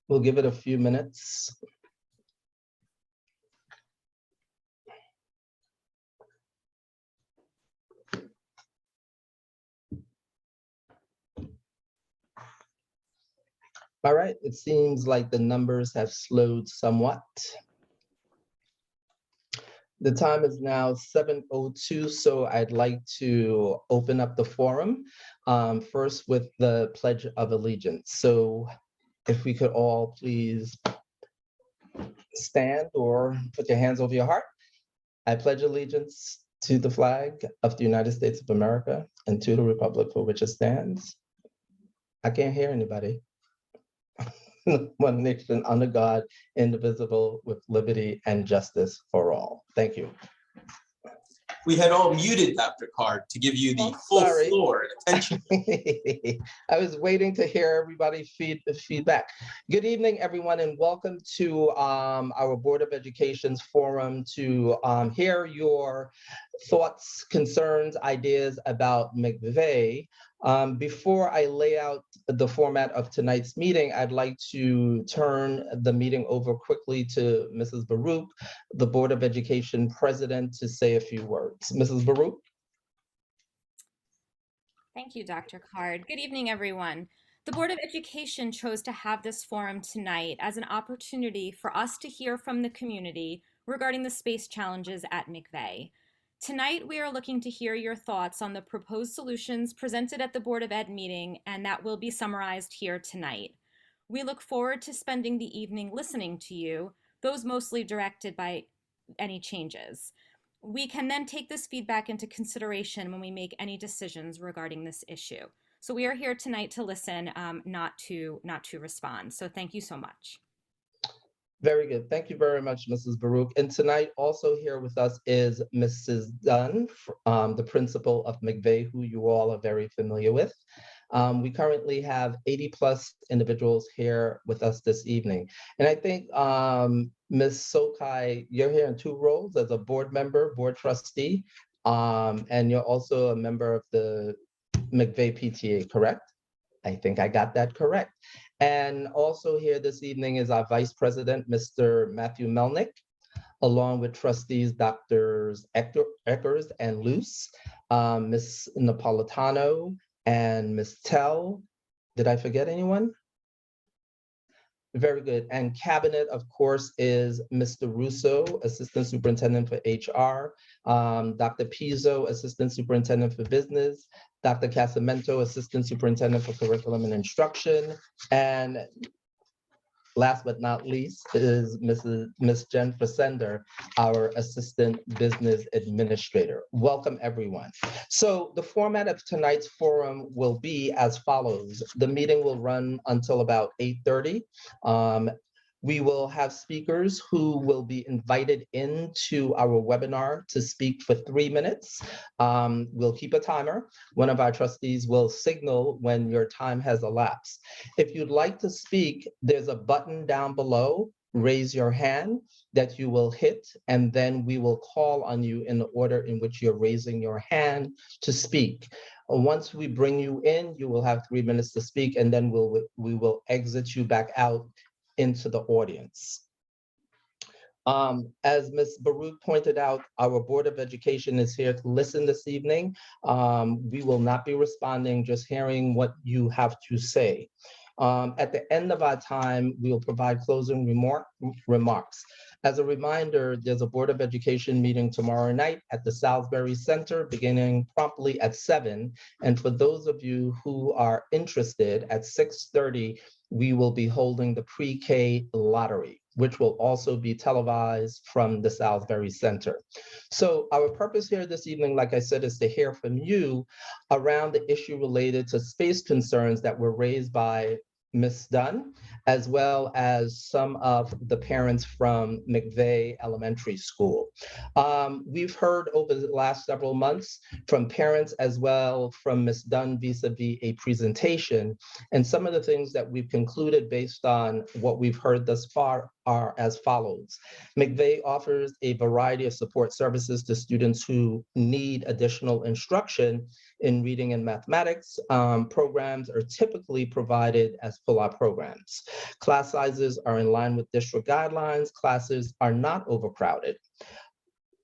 We'll give it a few minutes. All right, it seems like the numbers have slowed somewhat. The time is now 7:02, so I'd like to open up the forum, first with the Pledge of Allegiance. So if we could all please stand or put your hands over your heart. I pledge allegiance to the flag of the United States of America and to the republic for which it stands. I can't hear anybody. One nation under God, indivisible, with liberty and justice for all. Thank you. We had all muted Dr. Card to give you the full floor and attention. I was waiting to hear everybody feedback. Good evening, everyone, and welcome to our Board of Education's forum to hear your thoughts, concerns, ideas about McVey. Before I lay out the format of tonight's meeting, I'd like to turn the meeting over quickly to Mrs. Baruch, the Board of Education President, to say a few words. Mrs. Baruch. Thank you, Dr. Card. Good evening, everyone. The Board of Education chose to have this forum tonight as an opportunity for us to hear from the community regarding the space challenges at McVey. Tonight, we are looking to hear your thoughts on the proposed solutions presented at the Board of Ed meeting, and that will be summarized here tonight. We look forward to spending the evening listening to you, those mostly directed by any changes. We can then take this feedback into consideration when we make any decisions regarding this issue. So we are here tonight to listen, not to respond. So thank you so much. Very good. Thank you very much, Mrs. Baruch. And tonight also here with us is Mrs. Dunn, the principal of McVey, who you all are very familiar with. We currently have 80 plus individuals here with us this evening. And I think Ms. Sokai, you're here in two roles as a board member, board trustee, and you're also a member of the McVey PTA, correct? I think I got that correct. And also here this evening is our Vice President, Mr. Matthew Melnick, along with trustees, Drs. Eckers and Luce, Ms. Napolitano, and Ms. Tell. Did I forget anyone? Very good. And cabinet, of course, is Mr. Russo, Assistant Superintendent for HR, Dr. Pizzo, Assistant Superintendent for Business, Dr. Casamento, Assistant Superintendent for Curriculum and Instruction, and last but not least is Ms. Jen Fessender, our Assistant Business Administrator. Welcome, everyone. So the format of tonight's forum will be as follows. The meeting will run until about 8:30. We will have speakers who will be invited into our webinar to speak for 3 minutes. We'll keep a timer. One of our trustees will signal when your time has elapsed. If you'd like to speak, there's a button down below, raise your hand, that you will hit, and then we will call on you in the order in which you're raising your hand to speak. Once we bring you in, you will have 3 minutes to speak, and then we will exit you back out into the audience. As Ms. Baruch pointed out, our Board of Education is here to listen this evening. We will not be responding, just hearing what you have to say. At the end of our time, we will provide closing remarks. As a reminder, there's a Board of Education meeting tomorrow night at the Salisbury Center, beginning promptly at 7. And for those of you who are interested, at 6:30, we will be holding the pre-K lottery, which will also be televised from the Salisbury Center. So our purpose here this evening, like I said, is to hear from you around the issue related to space concerns that were raised by Ms. Dunn, as well as some of the parents from McVey Elementary School. We've heard over the last several months from parents as well from Ms. Dunn vis-a-vis a presentation, and some of the things that we've concluded based on what we've heard thus far are as follows. McVey offers a variety of support services to students who need additional instruction in reading and mathematics. Programs are typically provided as pull-out programs. Class sizes are in line with district guidelines. Classes are not overcrowded.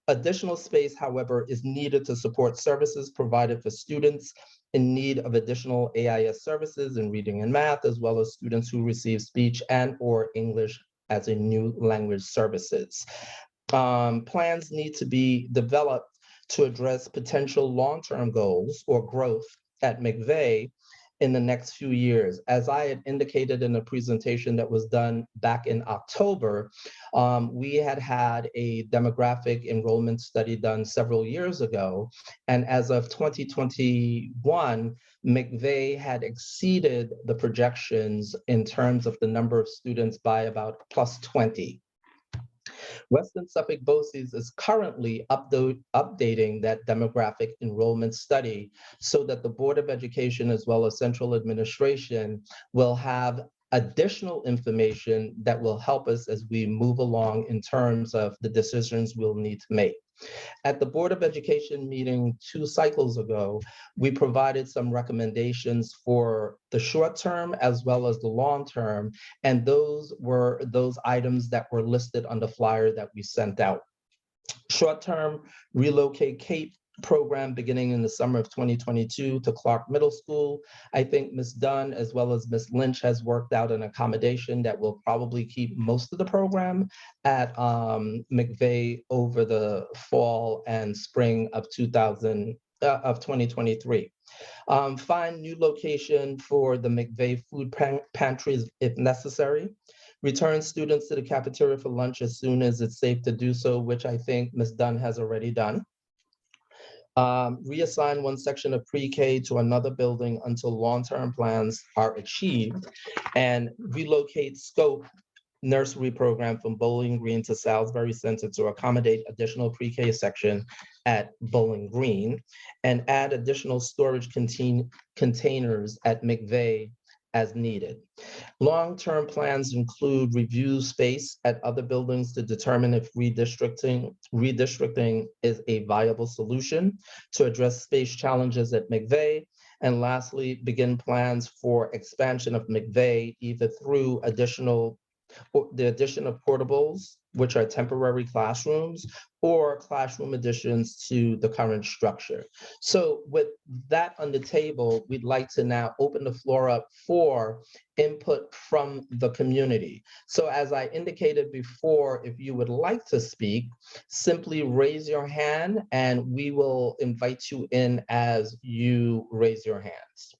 Additional space, however, is needed to support services provided for students in need of additional AIS services in reading and math, as well as students who receive speech and/or English as a new language services. Plans need to be developed to address potential long-term goals or growth at McVey in the next few years. As I had indicated in a presentation that was done back in October, we had a demographic enrollment study done several years ago. And as of 2021, McVey had exceeded the projections in terms of the number of students by about plus 20. Western Suffolk BOCES is currently updating that demographic enrollment study so that the Board of Education as well as central administration will have additional information that will help us as we move along in terms of the decisions we'll need to make. At the Board of Education meeting 2 cycles ago, we provided some recommendations for the short term as well as the long term, and those were those items that were listed on the flyer that we sent out. Short term, relocate Cape program beginning in the summer of 2022 to Clark Middle School. I think Ms. Dunn as well as Ms. Lynch has worked out an accommodation that will probably keep most of the program at McVey over the fall and spring of 2023. Find new location for the McVey food pantries if necessary. Return students to the cafeteria for lunch as soon as it's safe to do so, which I think Ms. Dunn has already done. Reassign one section of pre-K to another building until long-term plans are achieved, and relocate scope nursery program from Bowling Green to Salisbury Center to accommodate additional pre-K section at Bowling Green, and add additional storage containers at McVey as needed. Long-term plans include review space at other buildings to determine if redistricting is a viable solution to address space challenges at McVey. And lastly, begin plans for expansion of McVey either through the addition of portables, which are temporary classrooms, or classroom additions to the current structure. So with that on the table, we'd like to now open the floor up for input from the community. So as I indicated before, if you would like to speak, simply raise your hand and we will invite you in as you raise your hands.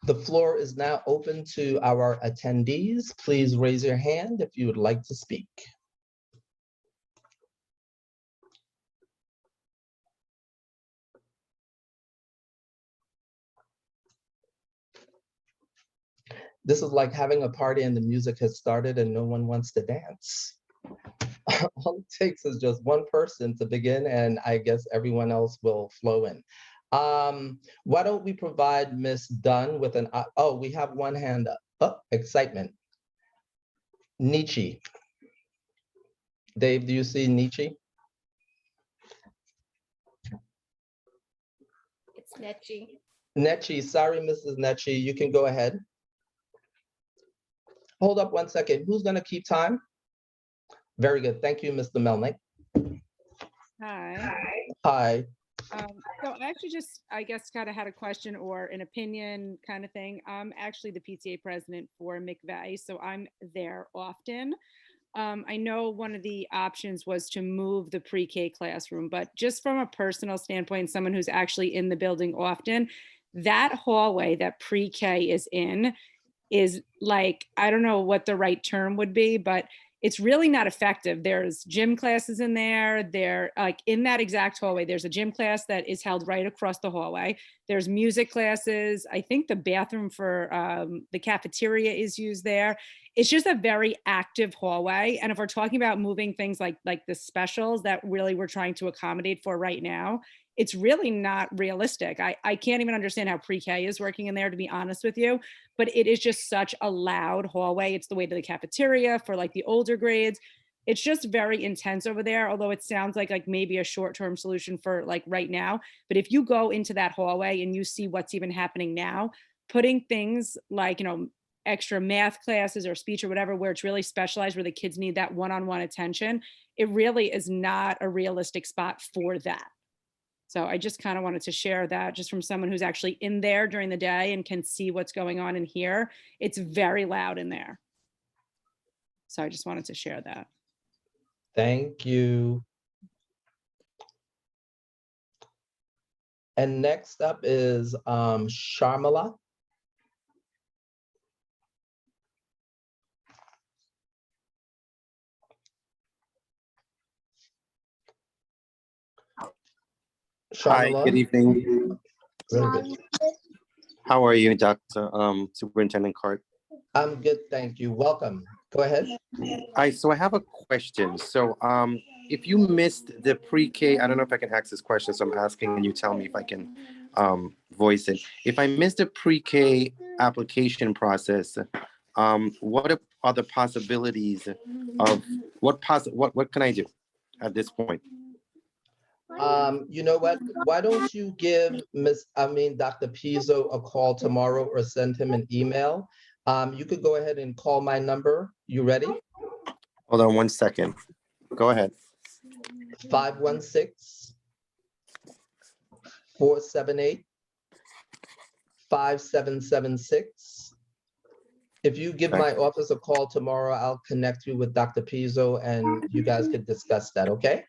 The floor is now open to our attendees. Please raise your hand if you would like to speak. This is like having a party and the music has started and no one wants to dance. All it takes is just one person to begin, and I guess everyone else will flow in. Why don't we provide Ms. Dunn with an, oh, we have one hand up. Oh, excitement. Nietzsche. Dave, do you see Nietzsche? It's Netchi. Netchi, sorry, Mrs. Netchi, you can go ahead. Hold up one second. Who's gonna keep time? Very good. Thank you, Mr. Melnick. Hi. Hi. So I actually just, I guess, kind of had a question or an opinion kind of thing. I'm actually the PTA president for McVey, so I'm there often. I know one of the options was to move the pre-K classroom, but just from a personal standpoint, someone who's actually in the building often, that hallway that pre-K is in is like, I don't know what the right term would be, but it's really not effective. There's gym classes in there. They're like in that exact hallway. There's a gym class that is held right across the hallway. There's music classes. I think the bathroom for the cafeteria is used there. it's just a very active hallway. And if we're talking about moving things like the specials that really we're trying to accommodate for right now, it's really not realistic. I can't even understand how pre-K is working in there, to be honest with you, but it is just such a loud hallway. It's the way to the cafeteria for like the older grades. It's just very intense over there, although it sounds like maybe a short-term solution for like right now. But if you go into that hallway and you see what's even happening now, putting things like, extra math classes or speech or whatever, where it's really specialized, where the kids need that one-on-one attention, it really is not a realistic spot for that. So I just kind of wanted to share that just from someone who's actually in there during the day and can see what's going on in here. It's very loud in there. So I just wanted to share that. Thank you. And next up is Sharmila. Hi, Sharmila. good evening. Very good. How are you, Dr. Superintendent Cart? I'm good, thank you. Welcome. Go ahead. So I have a question. So if you missed the pre-K, I don't know if I can ask this question, so I'm asking and you tell me if I can voice it. If I missed the pre-K application process, what are the possibilities of what can I do at this point? You know what? Why don't you give Dr. Pizzo a call tomorrow or send him an email? You could go ahead and call my number. You ready? Hold on one second. Go ahead. 516-478-5776. If you give my office a call tomorrow, I'll connect you with Dr. Pizzo and you guys could discuss that, okay?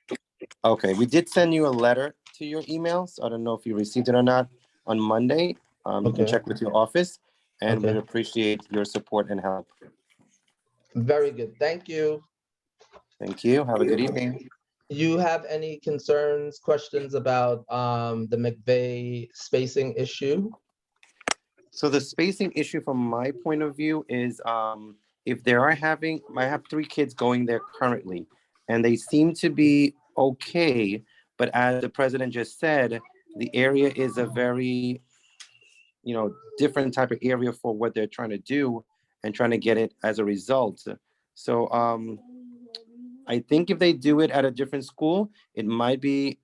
Okay, we did send you a letter to your email, so I don't know if you received it or not on Monday. You can check with your office, and we appreciate your support and help. Very good, thank you. Thank you, have a good evening. You have any concerns, questions about the McVey spacing issue? So the spacing issue from my point of view is if they are having, I have 3 kids going there currently, and they seem to be okay, but as the president just said, the area is a very, different type of area for what they're trying to do and trying to get it as a result. So I think if they do it at a different school, it might be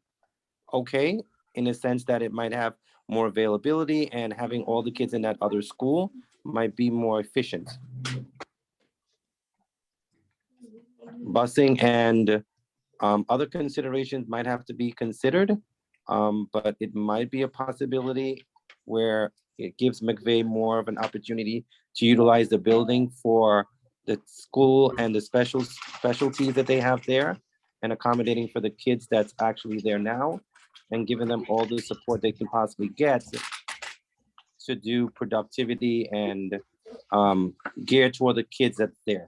okay in the sense that it might have more availability, and having all the kids in that other school might be more efficient. Busing and other considerations might have to be considered, but it might be a possibility where it gives McVey more of an opportunity to utilize the building for the school and the specialties that they have there, and accommodating for the kids that's actually there now, and giving them all the support they can possibly get to do productivity and geared toward the kids that's there.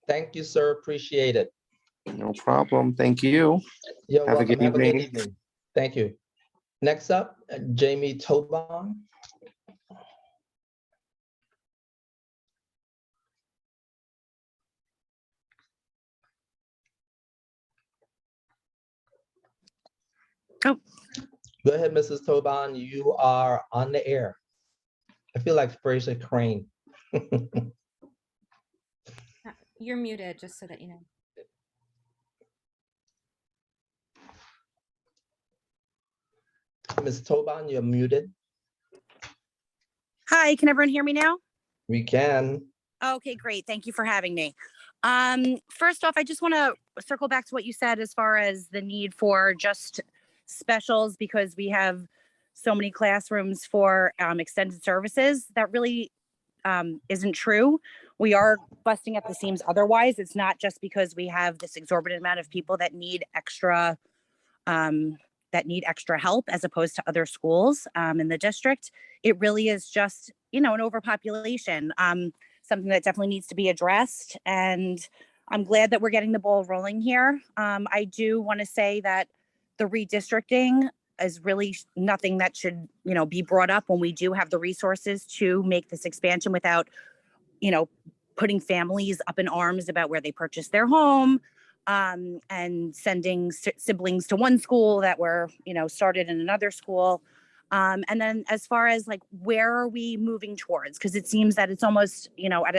Thank you, sir, appreciate it. No problem, thank you. You're Have welcome. a good evening. Thank you. Next up, Jamie Tobon. Oh. Go ahead, Mrs. Tobon, you are on the air. I feel like Fraser Crane. You're muted, just so that you know. Ms. Tobon, you're muted. Hi, can everyone hear me now? We can. Okay, great. Thank you for having me. First off, I just want to circle back to what you said as far as the need for just specials, because we have so many classrooms for extended services. That really isn't true. We are busting at the seams otherwise. It's not just because we have this exorbitant amount of people that need extra help as opposed to other schools in the district. It really is just, an overpopulation, something that definitely needs to be addressed. And I'm glad that we're getting the ball rolling here. I do want to say that the redistricting is really nothing that should, be brought up when we do have the resources to make this expansion without, putting families up in arms about where they purchased their home, and sending siblings to one school that were, started in another school. And then as far as like, where are we moving towards? Because it seems that it's almost,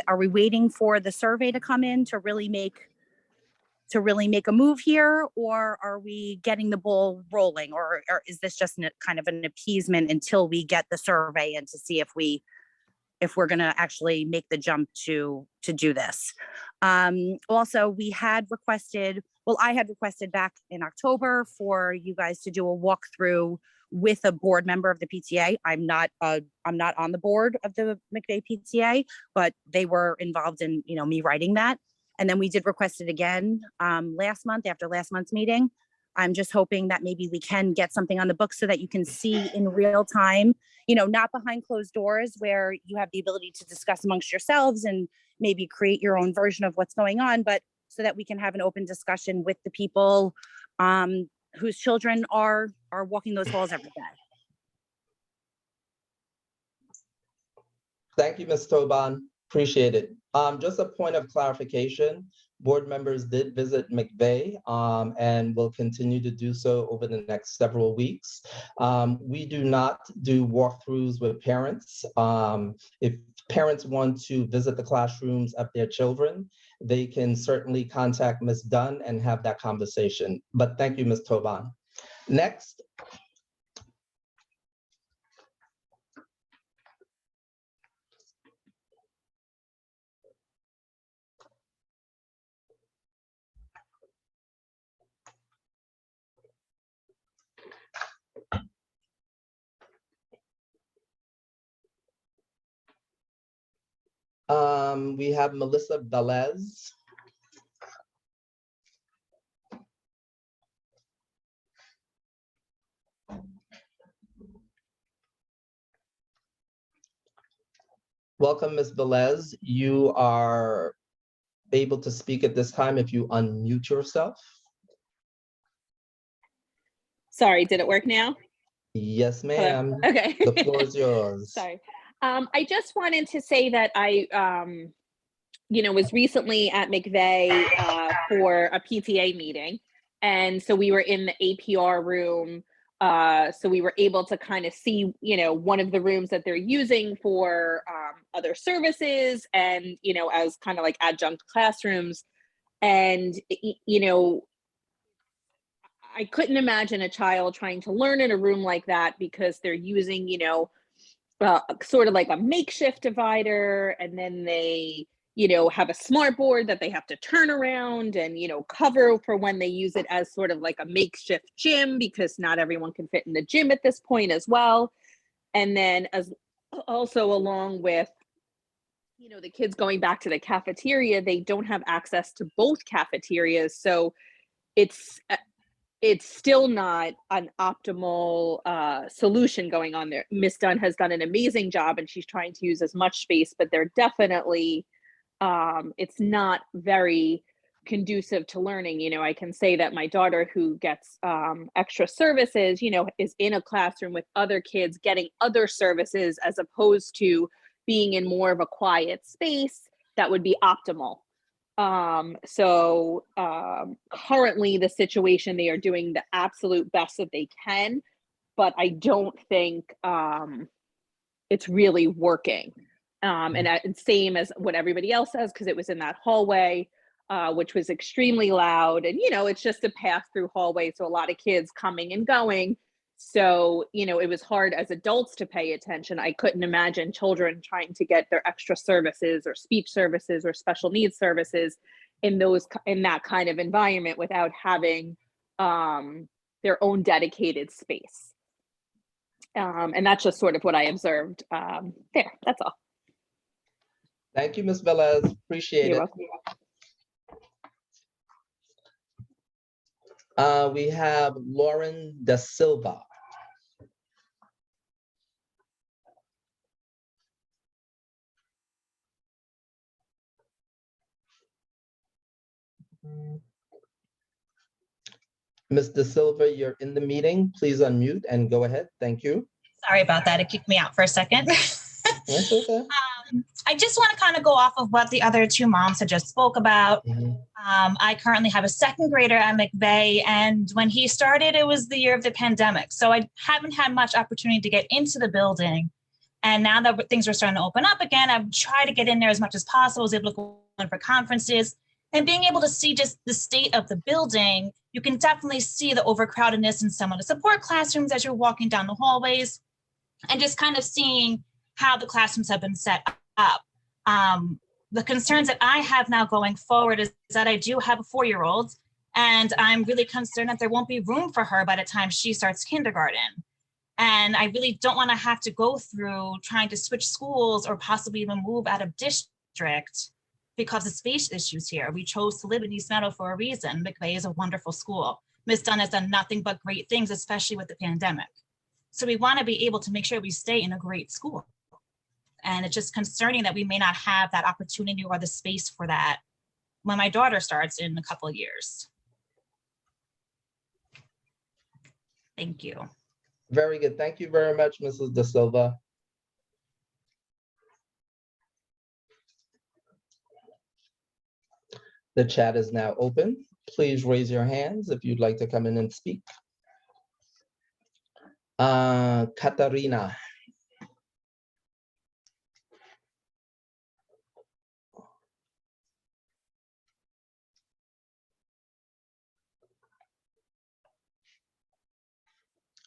are we waiting for the survey to come in to really make a move here, or are we getting the ball rolling, or is this just kind of an appeasement until we get the survey and to see if we're going to actually make the jump to do this? Also, I had requested back in October for you guys to do a walkthrough with a board member of the PTA. I'm not on the board of the McVey PTA, but they were involved in, me writing that. And then we did request it again last month after last month's meeting. I'm just hoping that maybe we can get something on the book so that you can see in real time, not behind closed doors where you have the ability to discuss amongst yourselves and maybe create your own version of what's going on, but so that we can have an open discussion with the people whose children are walking those halls every day. Thank you, Ms. Toban. Appreciate it. Just a point of clarification. Board members did visit McVey and will continue to do so over the next several weeks. We do not do walkthroughs with parents. If parents want to visit the classrooms of their children, they can certainly contact Ms. Dunn and have that conversation. But thank you, Ms. Toban. Next. We have Melissa Velez. Welcome, Ms. Velez. You are able to speak at this time if you unmute yourself. Sorry, did it work now? Yes, ma'am. Okay. The floor is yours. Sorry. I just wanted to say that I, was recently at McVey for a PTA meeting. And so we were in the APR room. So we were able to kind of see, one of the rooms that they're using for other services and, as kind of like adjunct classrooms. And, I couldn't imagine a child trying to learn in a room like that because they're using, sort of like a makeshift divider, and then they, have a smart board that they have to turn around and, cover for when they use it as sort of like a makeshift gym, because not everyone can fit in the gym at this point as well. And then as also along with, the kids going back to the cafeteria, they don't have access to both cafeterias. So it's still not an optimal solution going on there. Miss Dunn has done an amazing job and she's trying to use as much space, but they're definitely, it's not very conducive to learning. I can say that my daughter, who gets extra services, is in a classroom with other kids getting other services as opposed to being in more of a quiet space that would be optimal. Currently the situation, they are doing the absolute best that they can, but I don't think it's really working. And same as what everybody else says, because it was in that hallway, which was extremely loud, and it's just a pass-through hallway, so a lot of kids coming and going. So, it was hard as adults to pay attention. I couldn't imagine children trying to get their extra services or speech services or special needs services in that kind of environment without having their own dedicated space. And that's just sort of what I observed there. That's all. Thank you, Ms. Velez. Appreciate You're it. welcome. We have Lauren Da Silva. Mr. Silva, you're in the meeting. Please unmute and go ahead. Thank you. Sorry about that. It kicked me out for a second. That's okay. I just want to kind of go off of what the other two moms had just spoke about. Mhm. I currently have a second grader at McVey, and when he started, it was the year of the pandemic. So I haven't had much opportunity to get into the building. And now that things are starting to open up again, I've tried to get in there as much as possible. I was able to go in for conferences. And being able to see just the state of the building, you can definitely see the overcrowdedness in some of the support classrooms as you're walking down the hallways, and just kind of seeing how the classrooms have been set up. The concerns that I have now going forward is that I do have a 4-year-old, and I'm really concerned that there won't be room for her by the time she starts kindergarten. And I really don't want to have to go through trying to switch schools or possibly even move out of district because of space issues here. We chose to live in East Meadow for a reason. McVey is a wonderful school. Ms. Dunn has done nothing but great things, especially with the pandemic. So we want to be able to make sure we stay in a great school. And it's just concerning that we may not have that opportunity or the space for that when my daughter starts in a couple of years. Thank you. Very good. Thank you very much, Mrs. De Silva. The chat is now open. Please raise your hands if you'd like to come in and speak. Katarina.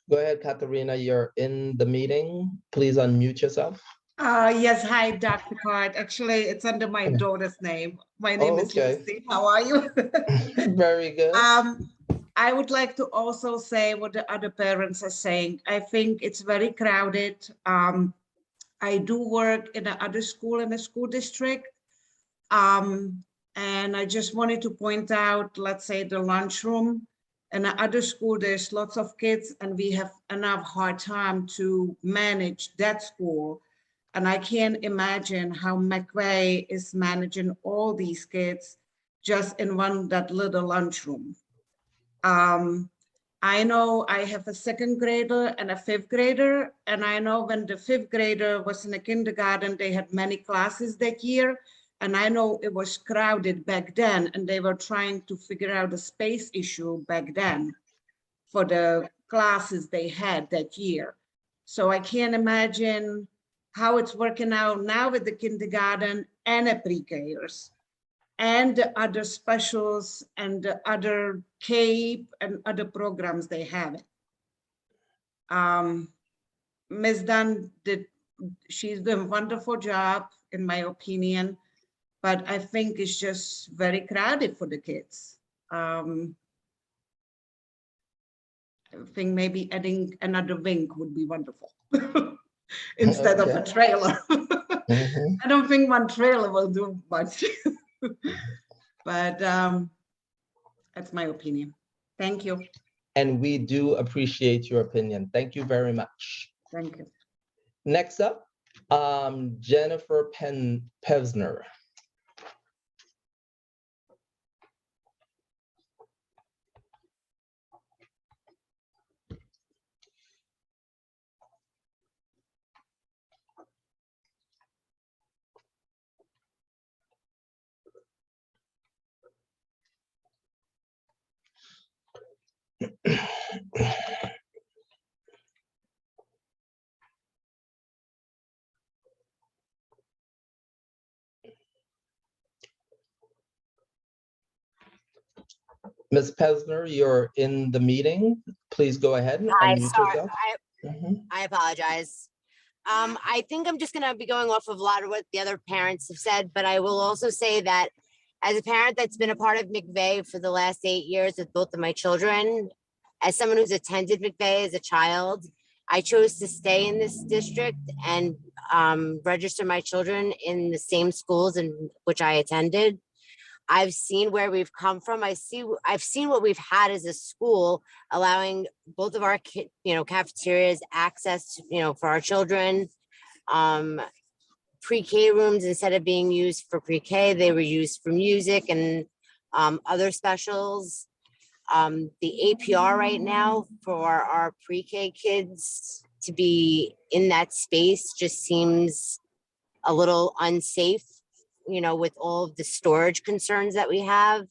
Go ahead, Katarina, you're in the meeting. Please unmute yourself. Yes, hi, Dr. Card. Actually, it's under my daughter's name. My name is okay. Lucy. How are you? Very good. I would like to also say what the other parents are saying. I think it's very crowded. I do work in another school in a school district. And I just wanted to point out, let's say the lunchroom. In another school, there's lots of kids and we have enough hard time to manage that school. And I can't imagine how McVey is managing all these kids just in that little lunchroom. I know I have a 2nd grader and a 5th grader. And I know when the 5th grader was in the kindergarten, they had many classes that year. And I know it was crowded back then, and they were trying to figure out the space issue back then for the classes they had that year. So I can't imagine how it's working out now with the kindergarten and the pre-Kers and the other specials and the other CAPE and other programs they have. Ms. Dunn she's doing a wonderful job, in my opinion. But I think it's just very crowded for the kids. I think maybe adding another wing would be wonderful instead of a trailer. I don't think one trailer will do much, but that's my opinion. Thank you. And we do appreciate your opinion. Thank you very much. Thank you. Next up, Jennifer Pesner. Ms. Pesner, you're in the meeting. Please go ahead and Hi, unmute sorry. yourself. I apologize. I think I'm just going to be going off of a lot of what the other parents have said, but I will also say that as a parent that's been a part of McVey for the last 8 years with both of my children, as someone who's attended McVey as a child, I chose to stay in this district and register my children in the same schools in which I attended. I've seen where we've come from. I've seen what we've had as a school, allowing both of our cafeterias access to, for our children. Pre-K rooms, instead of being used for pre-K, they were used for music and other specials. The APR right now for our pre-K kids to be in that space just seems a little unsafe, you know, with all of the storage concerns that we have.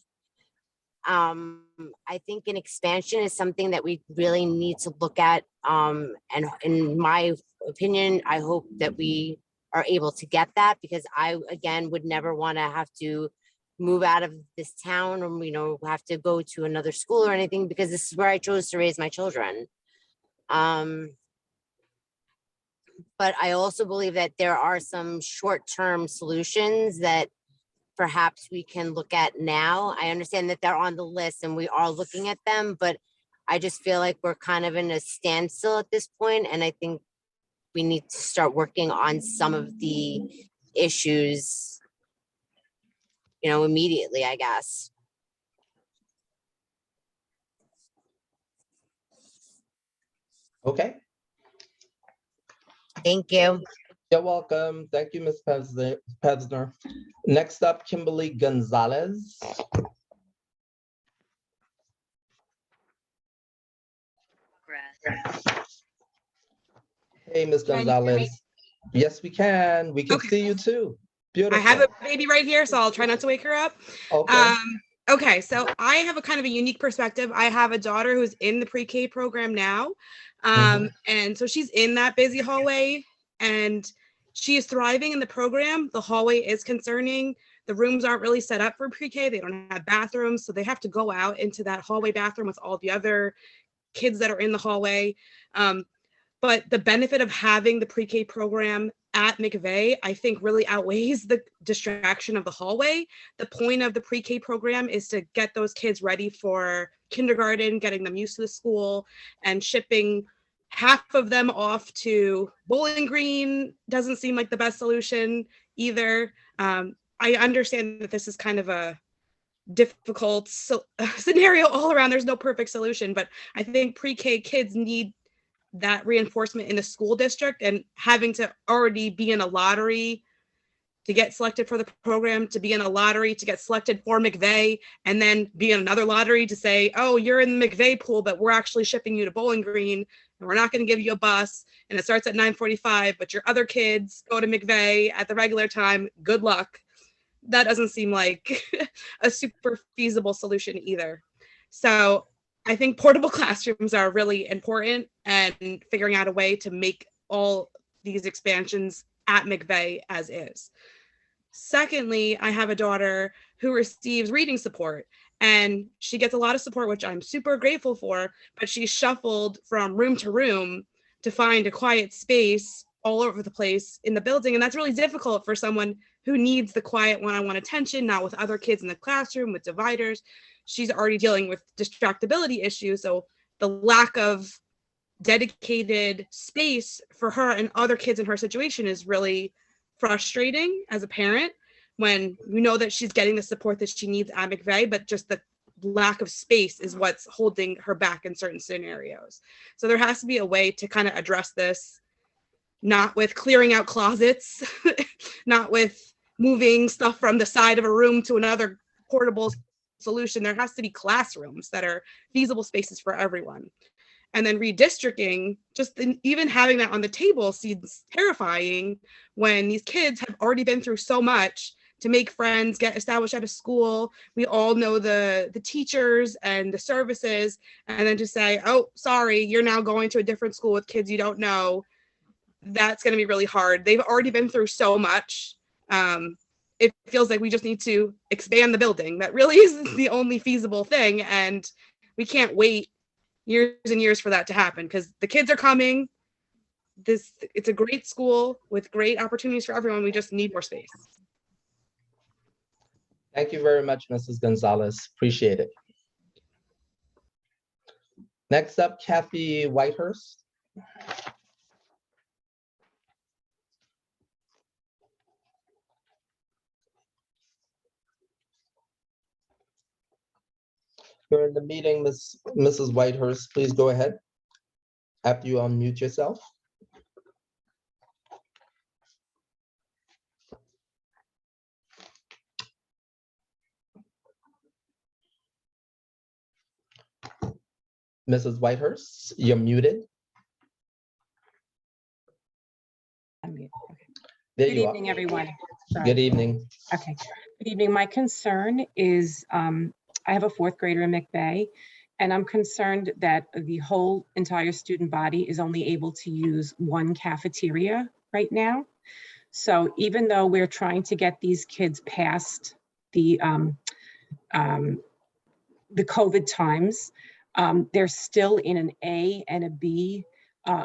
I think an expansion is something that we really need to look at. And in my opinion, I hope that we are able to get that, because I, again, would never want to have to move out of this town or, you know, have to go to another school or anything, because this is where I chose to raise my children. But I also believe that there are some short-term solutions that perhaps we can look at now. I understand that they're on the list and we are looking at them, but I just feel like we're kind of in a standstill at this point, and I think we need to start working on some of the issues, you know, immediately, I guess. Okay. Thank you. You're welcome. Thank you, Ms. Pesner. Next up, Kimberly Gonzalez. Hey, Ms. Can you hear me? Gonzalez. Yes, we can. We can Okay. see you too. Beautiful. I have a baby right here, so I'll try not to wake her up. Okay. Okay, so I have a kind of a unique perspective. I have a daughter who's in the pre-K program now. And so she's in that busy hallway and she is thriving in the program. The hallway is concerning. The rooms aren't really set up for pre-K. They don't have bathrooms, so they have to go out into that hallway bathroom with all the other kids that are in the hallway. But the benefit of having the pre-K program at McVey, I think, really outweighs the distraction of the hallway. The point of the pre-K program is to get those kids ready for kindergarten, getting them used to the school, and shipping half of them off to Bowling Green doesn't seem like the best solution either. I understand that this is kind of a difficult scenario all around. There's no perfect solution, but I think pre-K kids need that reinforcement in the school district, and having to already be in a lottery to get selected for the program, to be in a lottery to get selected for McVey, and then be in another lottery to say, oh, you're in the McVey pool, but we're actually shipping you to Bowling Green and we're not going to give you a bus, and it starts at 9:45, but your other kids go to McVey at the regular time. Good luck. That doesn't seem like a super feasible solution either. So I think portable classrooms are really important, and figuring out a way to make all these expansions at McVey as is. Secondly, I have a daughter who receives reading support, and she gets a lot of support, which I'm super grateful for, but she's shuffled from room to room to find a quiet space all over the place in the building. And that's really difficult for someone who needs the quiet one-on-one attention, not with other kids in the classroom, with dividers. She's already dealing with distractibility issues. So the lack of dedicated space for her and other kids in her situation is really frustrating as a parent, when you know that she's getting the support that she needs at McVey, but just the lack of space is what's holding her back in certain scenarios. So there has to be a way to kind of address this, not with clearing out closets, not with moving stuff from the side of a room to another portable solution. There has to be classrooms that are feasible spaces for everyone. And then redistricting, just even having that on the table seems terrifying when these kids have already been through so much to make friends, get established at a school. We all know the teachers and the services, and then to say, oh, sorry, you're now going to a different school with kids you don't know. That's going to be really hard. They've already been through so much. It feels like we just need to expand the building. That really is the only feasible thing. And we can't wait years and years for that to happen, because the kids are coming. It's a great school with great opportunities for everyone. We just need more space. Thank you very much, Mrs. Gonzalez. Appreciate it. Next up, Kathy Whitehurst. You're in the meeting, Mrs. Whitehurst. Please go ahead after you unmute yourself. Mrs. Whitehurst, you're muted. Unmute. Okay. There Good you evening, are. everyone. Sorry. Good evening. Okay. Good evening. My concern is I have a fourth grader in McVey, and I'm concerned that the whole entire student body is only able to use one cafeteria right now. So even though we're trying to get these kids past the COVID times, they're still in an A and a B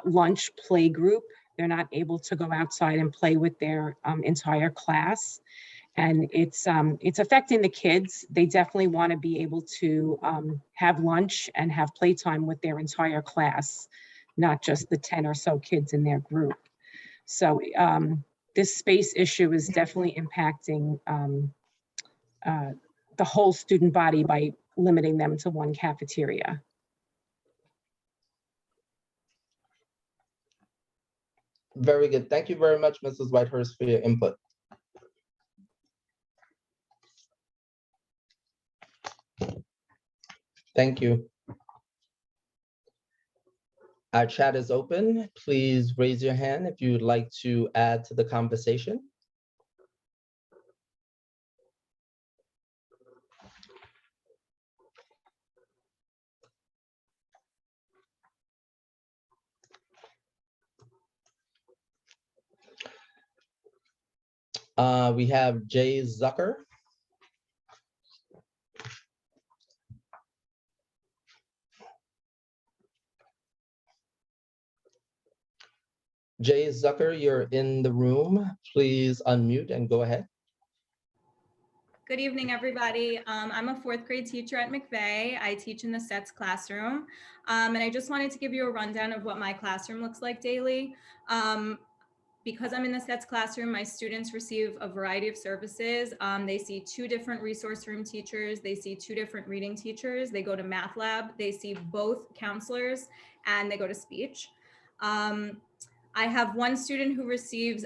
lunch play group. They're not able to go outside and play with their entire class. And it's affecting the kids. They definitely want to be able to have lunch and have playtime with their entire class, not just the 10 or so kids in their group. So this space issue is definitely impacting the whole student body by limiting them to one cafeteria. Very good. Thank you very much, Mrs. Whitehurst, for your input. Thank you. Our chat is open. Please raise your hand if you would like to add to the conversation. We have Jay Zucker. Jay Zucker, you're in the room. Please unmute and go ahead. Good evening, everybody. I'm a fourth grade teacher at McVey. I teach in the SETS classroom. And I just wanted to give you a rundown of what my classroom looks like daily. Because I'm in the SETS classroom, my students receive a variety of services. They see 2 different resource room teachers. They see 2 different reading teachers. They go to math lab. They see both counselors, and they go to speech. I have one student who receives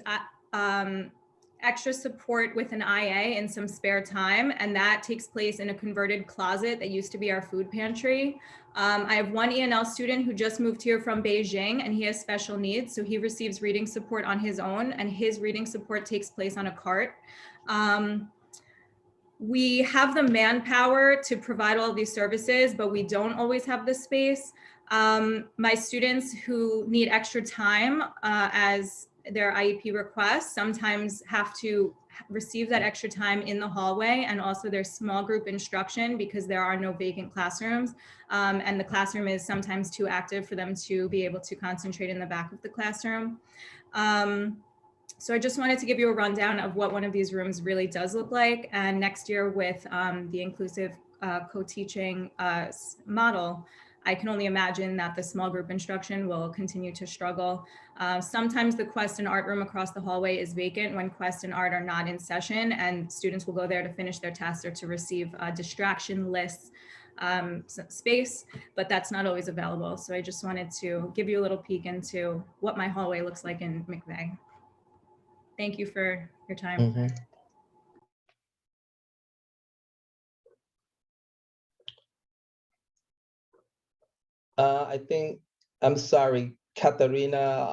extra support with an IA in some spare time, and that takes place in a converted closet that used to be our food pantry. I have one ENL student who just moved here from Beijing, and he has special needs, so he receives reading support on his own, and his reading support takes place on a cart. We have the manpower to provide all of these services, but we don't always have the space. My students who need extra time as their IEP requests sometimes have to receive that extra time in the hallway, and also their small group instruction because there are no vacant classrooms. And the classroom is sometimes too active for them to be able to concentrate in the back of the classroom. So I just wanted to give you a rundown of what one of these rooms really does look like. And next year with the inclusive co-teaching model, I can only imagine that the small group instruction will continue to struggle. Sometimes the Quest and Art room across the hallway is vacant when Quest and Art are not in session, and students will go there to finish their tasks or to receive distraction-less space, but that's not always available. So I just wanted to give you a little peek into what my hallway looks like in McVey. Thank you for your time. Mm-hmm. I think, I'm sorry, Katarina,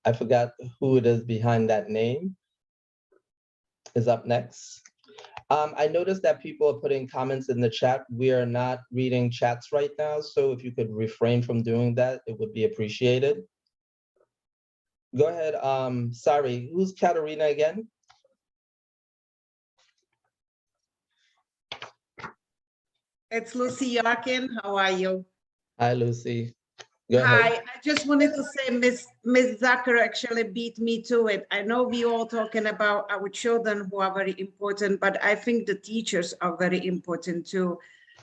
I forgot who it is behind that name, is up next. I noticed that people are putting comments in the chat. We are not reading chats right now, so if you could refrain from doing that, it would be appreciated. Go ahead, sorry, who's Katarina again? It's Lucy Yarkin. How are you? Hi, Lucy. Go ahead. Hi, I just wanted to say Miss Zucker actually beat me to it. I know we all talking about our children who are very important, but I think the teachers are very important too.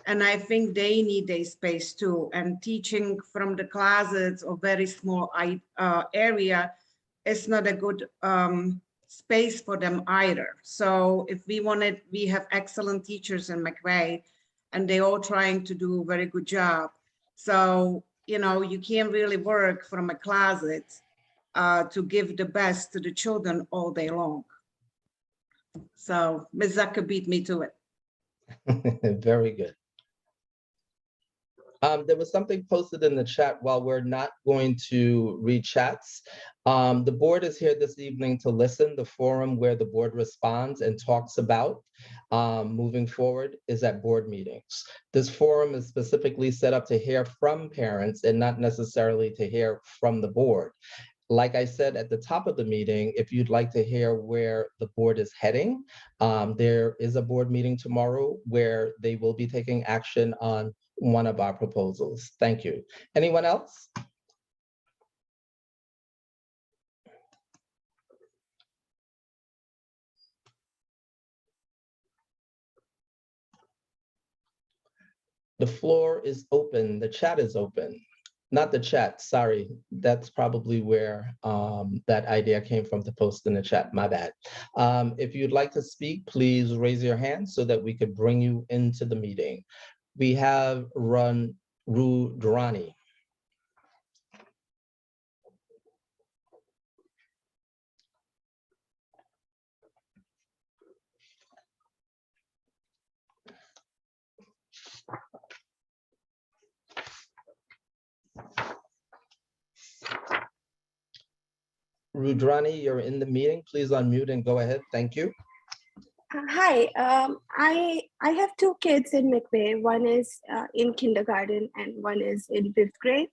And I think they need a space too. And teaching from the closets or very small area is not a good space for them either. So if we wanted, we have excellent teachers in McVey, and they're all trying to do a very good job. So, you know, you can't really work from a closet to give the best to the children all day long. So Ms. Zucker beat me to it. Very good. There was something posted in the chat. While we're not going to read chats, the board is here this evening to listen. The forum where the board responds and talks about moving forward is at board meetings. This forum is specifically set up to hear from parents and not necessarily to hear from the board. Like I said at the top of the meeting, if you'd like to hear where the board is heading, there is a board meeting tomorrow where they will be taking action on one of our proposals. Thank you. Anyone else? The floor is open. The chat is open. Not the chat, sorry. That's probably where that idea came from, to post in the chat, my bad. If you'd like to speak, please raise your hand so that we could bring you into the meeting. We have Rudrani. Rudrani, you're in the meeting. Please unmute and go ahead. Thank you. Hi, I have two kids in McVey. One is in kindergarten and one is in 5th grade.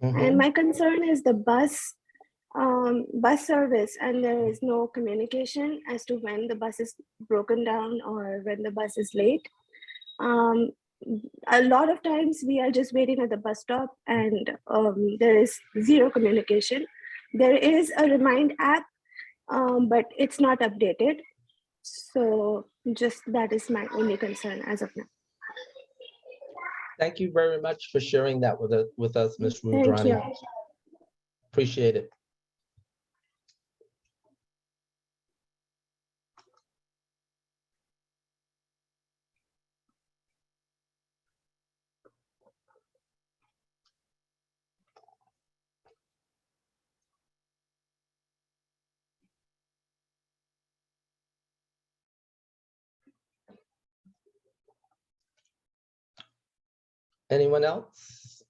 And my concern is the bus service, and there is no communication as to when the bus is broken down or when the bus is late. A lot of times we are just waiting at the bus stop and there is zero communication. There is a Remind app, but it's not updated. So just that is my only concern as of now. Thank you very much for sharing that with us, Ms. Thank Rudrani. you. Appreciate it. Anyone else?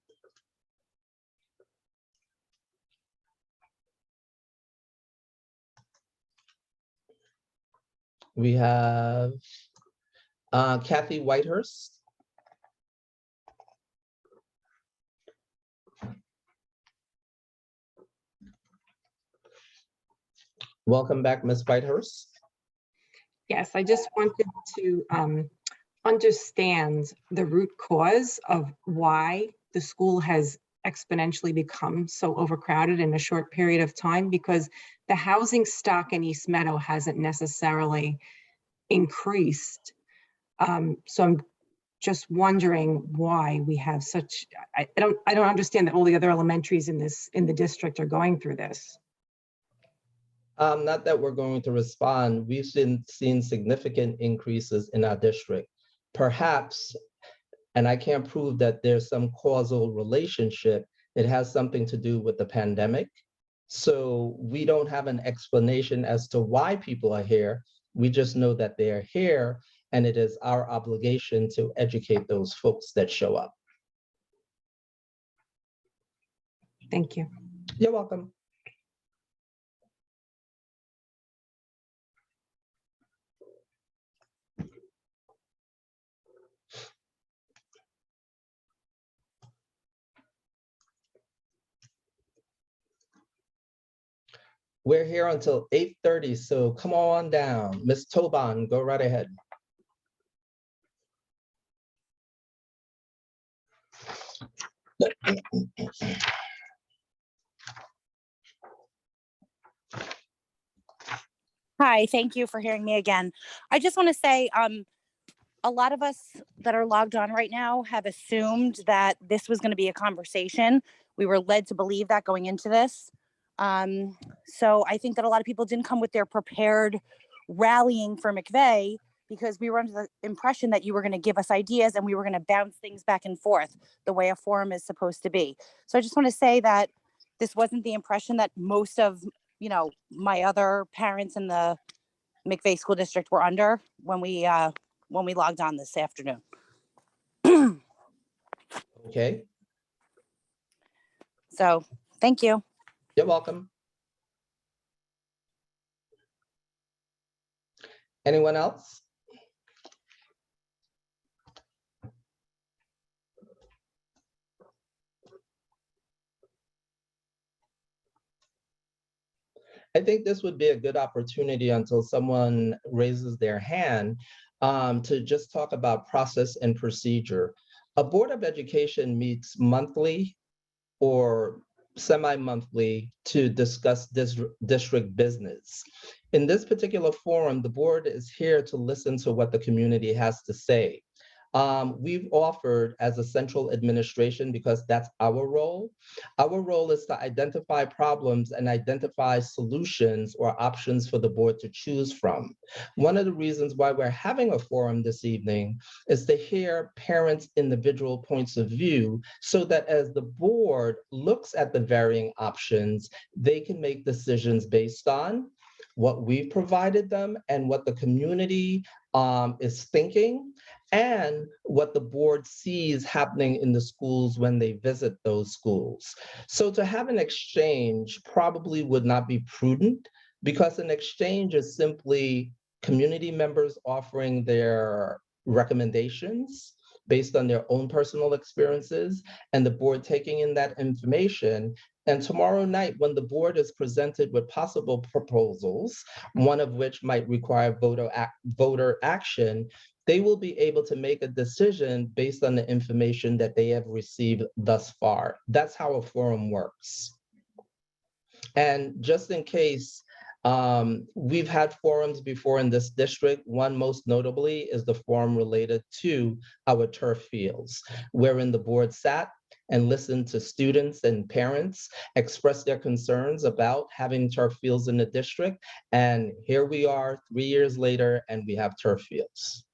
We have Kathy Whitehurst. Welcome back, Ms. Whitehurst. Yes, I just wanted to understand the root cause of why the school has exponentially become so overcrowded in a short period of time, because the housing stock in East Meadow hasn't necessarily increased. So I'm just wondering why we have such, I don't understand that all the other elementaries in the district are going through this. Not that we're going to respond. We've seen significant increases in our district. Perhaps, and I can't prove that there's some causal relationship, it has something to do with the pandemic. So we don't have an explanation as to why people are here. We just know that they're here, and it is our obligation to educate those folks that show up. Thank you. You're welcome. We're here until 8:30, so come on down. Ms. Toban, go right ahead. Hi, thank you for hearing me again. I just want to say, a lot of us that are logged on right now have assumed that this was going to be a conversation. We were led to believe that going into this. So I think that a lot of people didn't come with their prepared rallying for McVey, because we were under the impression that you were going to give us ideas and we were going to bounce things back and forth the way a forum is supposed to be. So I just want to say that this wasn't the impression that most of, my other parents in the McVey School District were under when we logged on this afternoon. Okay, So thank you. you're welcome. Anyone else? I think this would be a good opportunity until someone raises their hand to just talk about process and procedure. A Board of Education meets monthly or semi-monthly to discuss district business. In this particular forum, the board is here to listen to what the community has to say. We've offered as a central administration, because that's our role. Our role is to identify problems and identify solutions or options for the board to choose from. One of the reasons why we're having a forum this evening is to hear parents' individual points of view, so that as the board looks at the varying options, they can make decisions based on what we've provided them and what the community is thinking, and what the board sees happening in the schools when they visit those schools. So to have an exchange probably would not be prudent, because an exchange is simply community members offering their recommendations based on their own personal experiences, and the board taking in that information. And tomorrow night, when the board is presented with possible proposals, one of which might require voter action, they will be able to make a decision based on the information that they have received thus far. That's how a forum works. And just in case, we've had forums before in this district. One most notably is the forum related to our turf fields, wherein the board sat and listened to students and parents express their concerns about having turf fields in the district. And here we are 3 years later, and we have turf fields.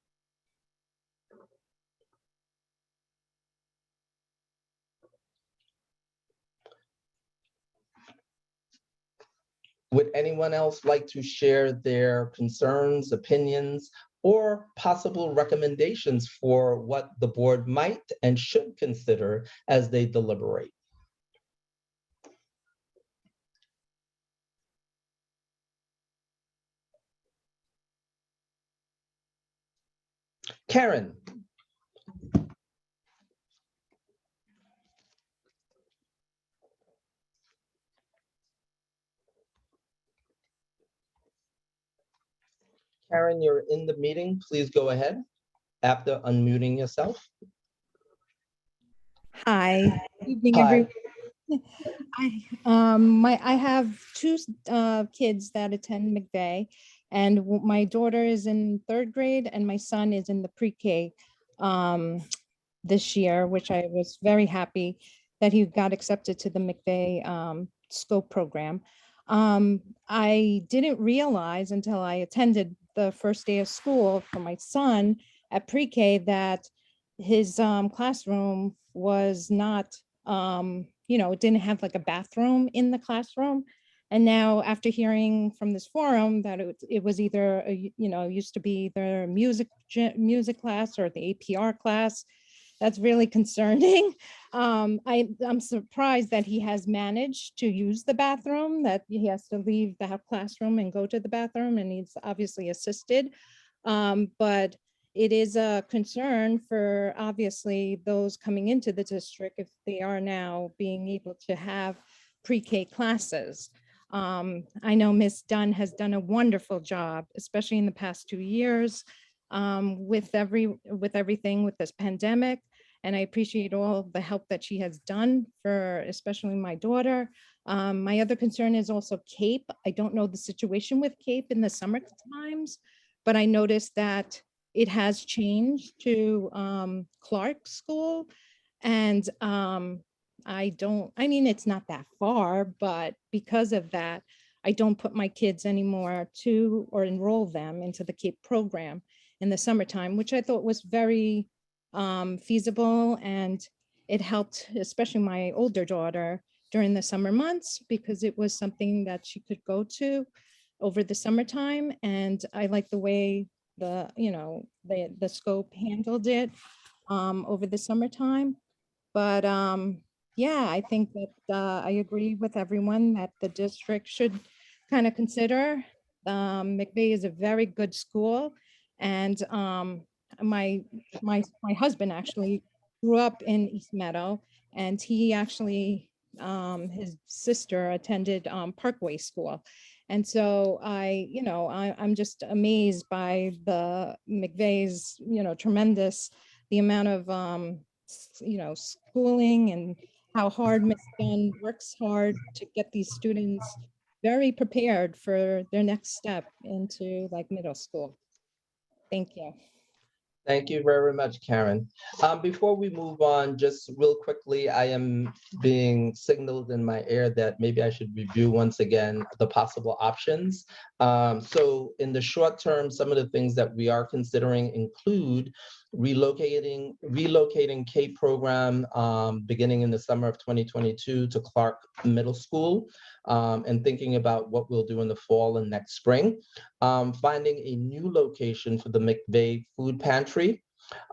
Would anyone else like to share their concerns, opinions, or possible recommendations for what the board might and should consider as they deliberate? Karen. Karen, you're in the meeting. Please go ahead after unmuting yourself. Hi, good evening, Hi. everyone. I have two kids that attend McVey, and my daughter is in 3rd grade and my son is in the pre-K this year, which I was very happy that he got accepted to the McVey scope program. I didn't realize until I attended the first day of school for my son at pre-K that his classroom was not, it didn't have like a bathroom in the classroom. And now after hearing from this forum that it was either, used to be either music class or the APR class, that's really concerning. I'm surprised that he has managed to use the bathroom, that he has to leave the classroom and go to the bathroom, and he's obviously assisted. But it is a concern for obviously those coming into the district if they are now being able to have pre-K classes. I know Ms. Dunn has done a wonderful job, especially in the past 2 years, with everything with this pandemic. And I appreciate all the help that she has done for especially my daughter. My other concern is also CAPE. I don't know the situation with CAPE in the summer times, but I noticed that it has changed to Clark School. And it's not that far, but because of that, I don't put my kids anymore to or enroll them into the CAPE program in the summertime, which I thought was very feasible, and it helped especially my older daughter during the summer months because it was something that she could go to over the summertime. And I like the way the scope handled it over the summertime. But yeah, I think that I agree with everyone that the district should kind of consider. McVey is a very good school, and my husband actually grew up in East Meadow, and he actually his sister attended Parkway School. And so I'm just amazed by the McVey's, tremendous, the amount of, schooling and how hard Miss Gunn works hard to get these students very prepared for their next step into like middle school. Thank you. Thank you very much, Karen. Before we move on, just real quickly, I am being signaled in my ear that maybe I should review once again the possible options. So in the short term, some of the things that we are considering include relocating K program beginning in the summer of 2022 to Clark Middle School, and thinking about what we'll do in the fall and next spring. Finding a new location for the McVey food pantry,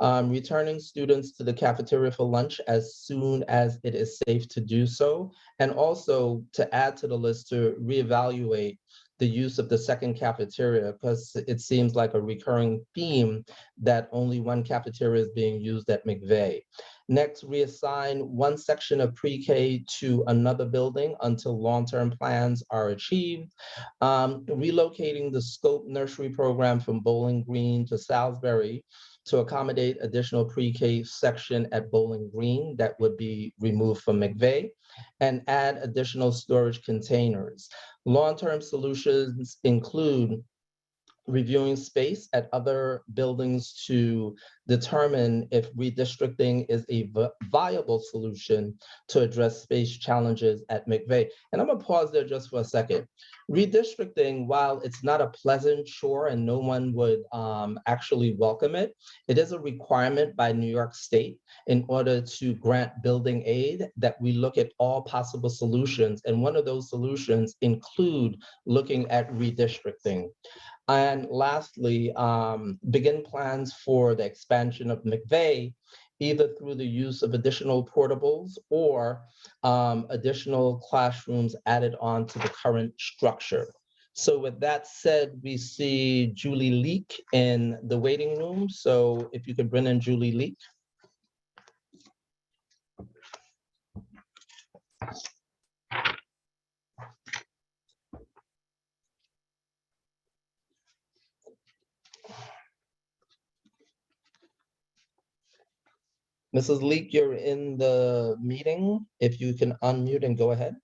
returning students to the cafeteria for lunch as soon as it is safe to do so, and also to add to the list to reevaluate the use of the second cafeteria, because it seems like a recurring theme that only one cafeteria is being used at McVey. Next, reassign one section of pre-K to another building until long-term plans are achieved. Relocating the Scope Nursery program from Bowling Green to Salisbury to accommodate additional pre-K section at Bowling Green that would be removed from McVey, and add additional storage containers. Long-term solutions include reviewing space at other buildings to determine if redistricting is a viable solution to address space challenges at McVey. And I'm gonna pause there just for a second. Redistricting, while it's not a pleasant chore and no one would actually welcome it, it is a requirement by New York State in order to grant building aid that we look at all possible solutions. And one of those solutions include looking at redistricting. And lastly, begin plans for the expansion of McVey, either through the use of additional portables or additional classrooms added on to the current structure. So with that said, we see Julie Leek in the waiting room. So if you could bring in Julie Leek. Mrs. Leek, you're in the meeting. If you can unmute and go ahead.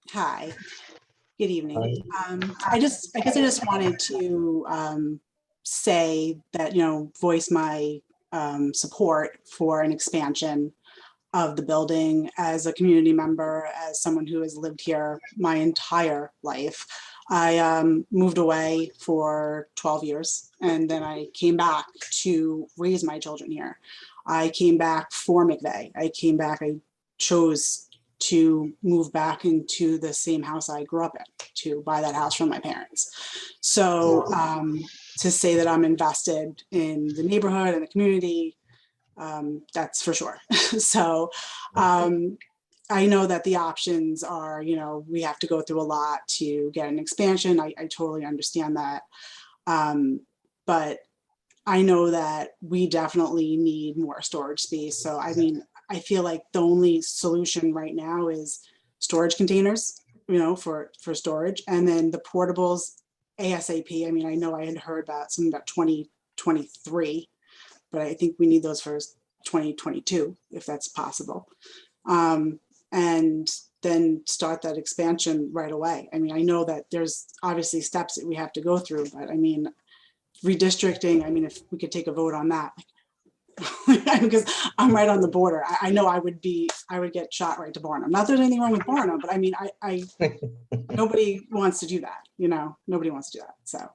Hi, good evening. I guess I just wanted to say that, voice my support for an expansion of the building as a community member, as someone who has lived here my entire life. I moved away for 12 years and then I came back to raise my children here. I came back for McVey. I chose to move back into the same house I grew up in, to buy that house from my parents. So to say that I'm invested in the neighborhood and the community, that's for sure. So I know that the options are, we have to go through a lot to get an expansion. I totally understand that. But I know that we definitely need more storage space. So, I feel like the only solution right now is storage containers, for storage, and then the portables ASAP. I know I had heard about something about 2023, but I think we need those for 2022, if that's possible. And then start that expansion right away. I know that there's obviously steps that we have to go through, but redistricting, if we could take a vote on that, because I'm right on the border. I know I would get shot right to Barnum. Not that there's anything wrong with Barnum, but nobody wants to do that, nobody wants to do that. So,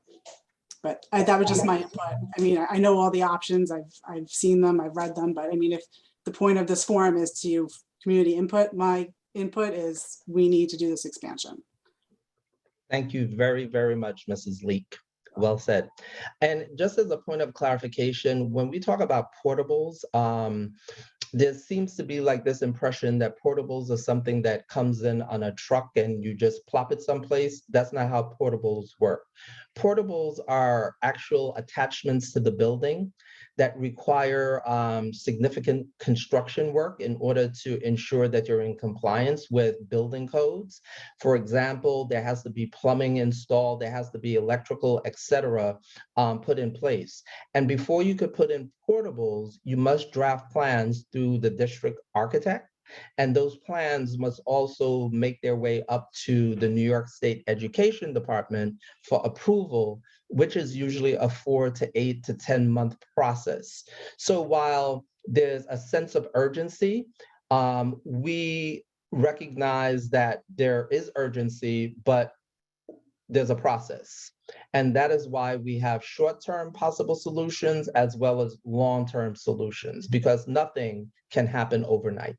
but that was just my input. I know all the options, I've seen them, I've read them, but if the point of this forum is to community input, my input is we need to do this expansion. Thank you very, very much, Mrs. Leek. Well said. And just as a point of clarification, when we talk about portables, there seems to be like this impression that portables are something that comes in on a truck and you just plop it someplace. That's not how portables work. Portables are actual attachments to the building that require significant construction work in order to ensure that you're in compliance with building codes. For example, there has to be plumbing installed, there has to be electrical, etc., put in place. And before you could put in portables, you must draft plans through the district architect. And those plans must also make their way up to the New York State Education Department for approval, which is usually a 4 to 8 to 10 month process. So while there's a sense of urgency, we recognize that there is urgency, but there's a process. And that is why we have short-term possible solutions as well as long-term solutions, because nothing can happen overnight.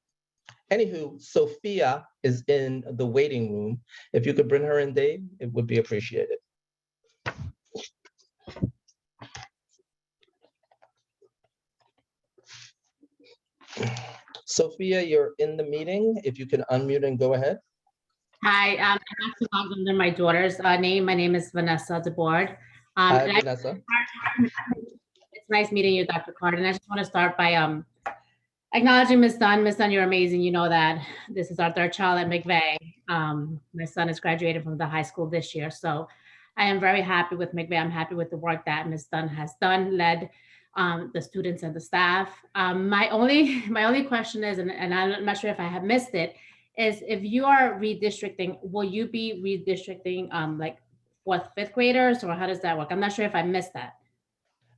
Anywho, Sophia is in the waiting room. If you could bring her in, Dave, it would be appreciated. Sophia, you're in the meeting. If you can unmute and go ahead. Hi, I'm actually logged under my daughter's name. My name is Vanessa DeBoard. Hi, Vanessa. It's nice meeting you, Dr. Carter. And I just want to start by acknowledging Ms. Dunn. Ms. Dunn, you're amazing. You know that this is our third child at McVey. My son is graduating from the high school this year. So I am very happy with McVey. I'm happy with the work that Ms. Dunn has done, led the students and the staff. My only question is, and I'm not sure if I have missed it, is if you are redistricting, will you be redistricting like 4th, 5th graders, or how does that work? I'm not sure if I missed that.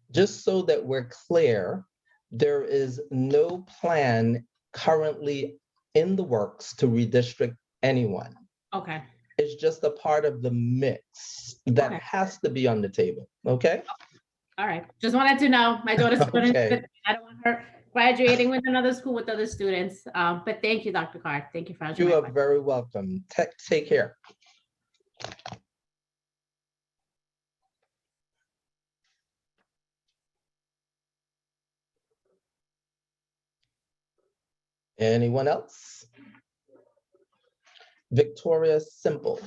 Just so that we're clear, there is no plan currently in the works to redistrict anyone. Okay. It's just a part of the mix that has to be on the table, okay? All right, just wanted to know. My daughter's Okay. I don't want her graduating with another school with other students. But thank you, Dr. Carr. Thank you for answering You my are question. very welcome. Take care. Anyone else? Victoria Simple.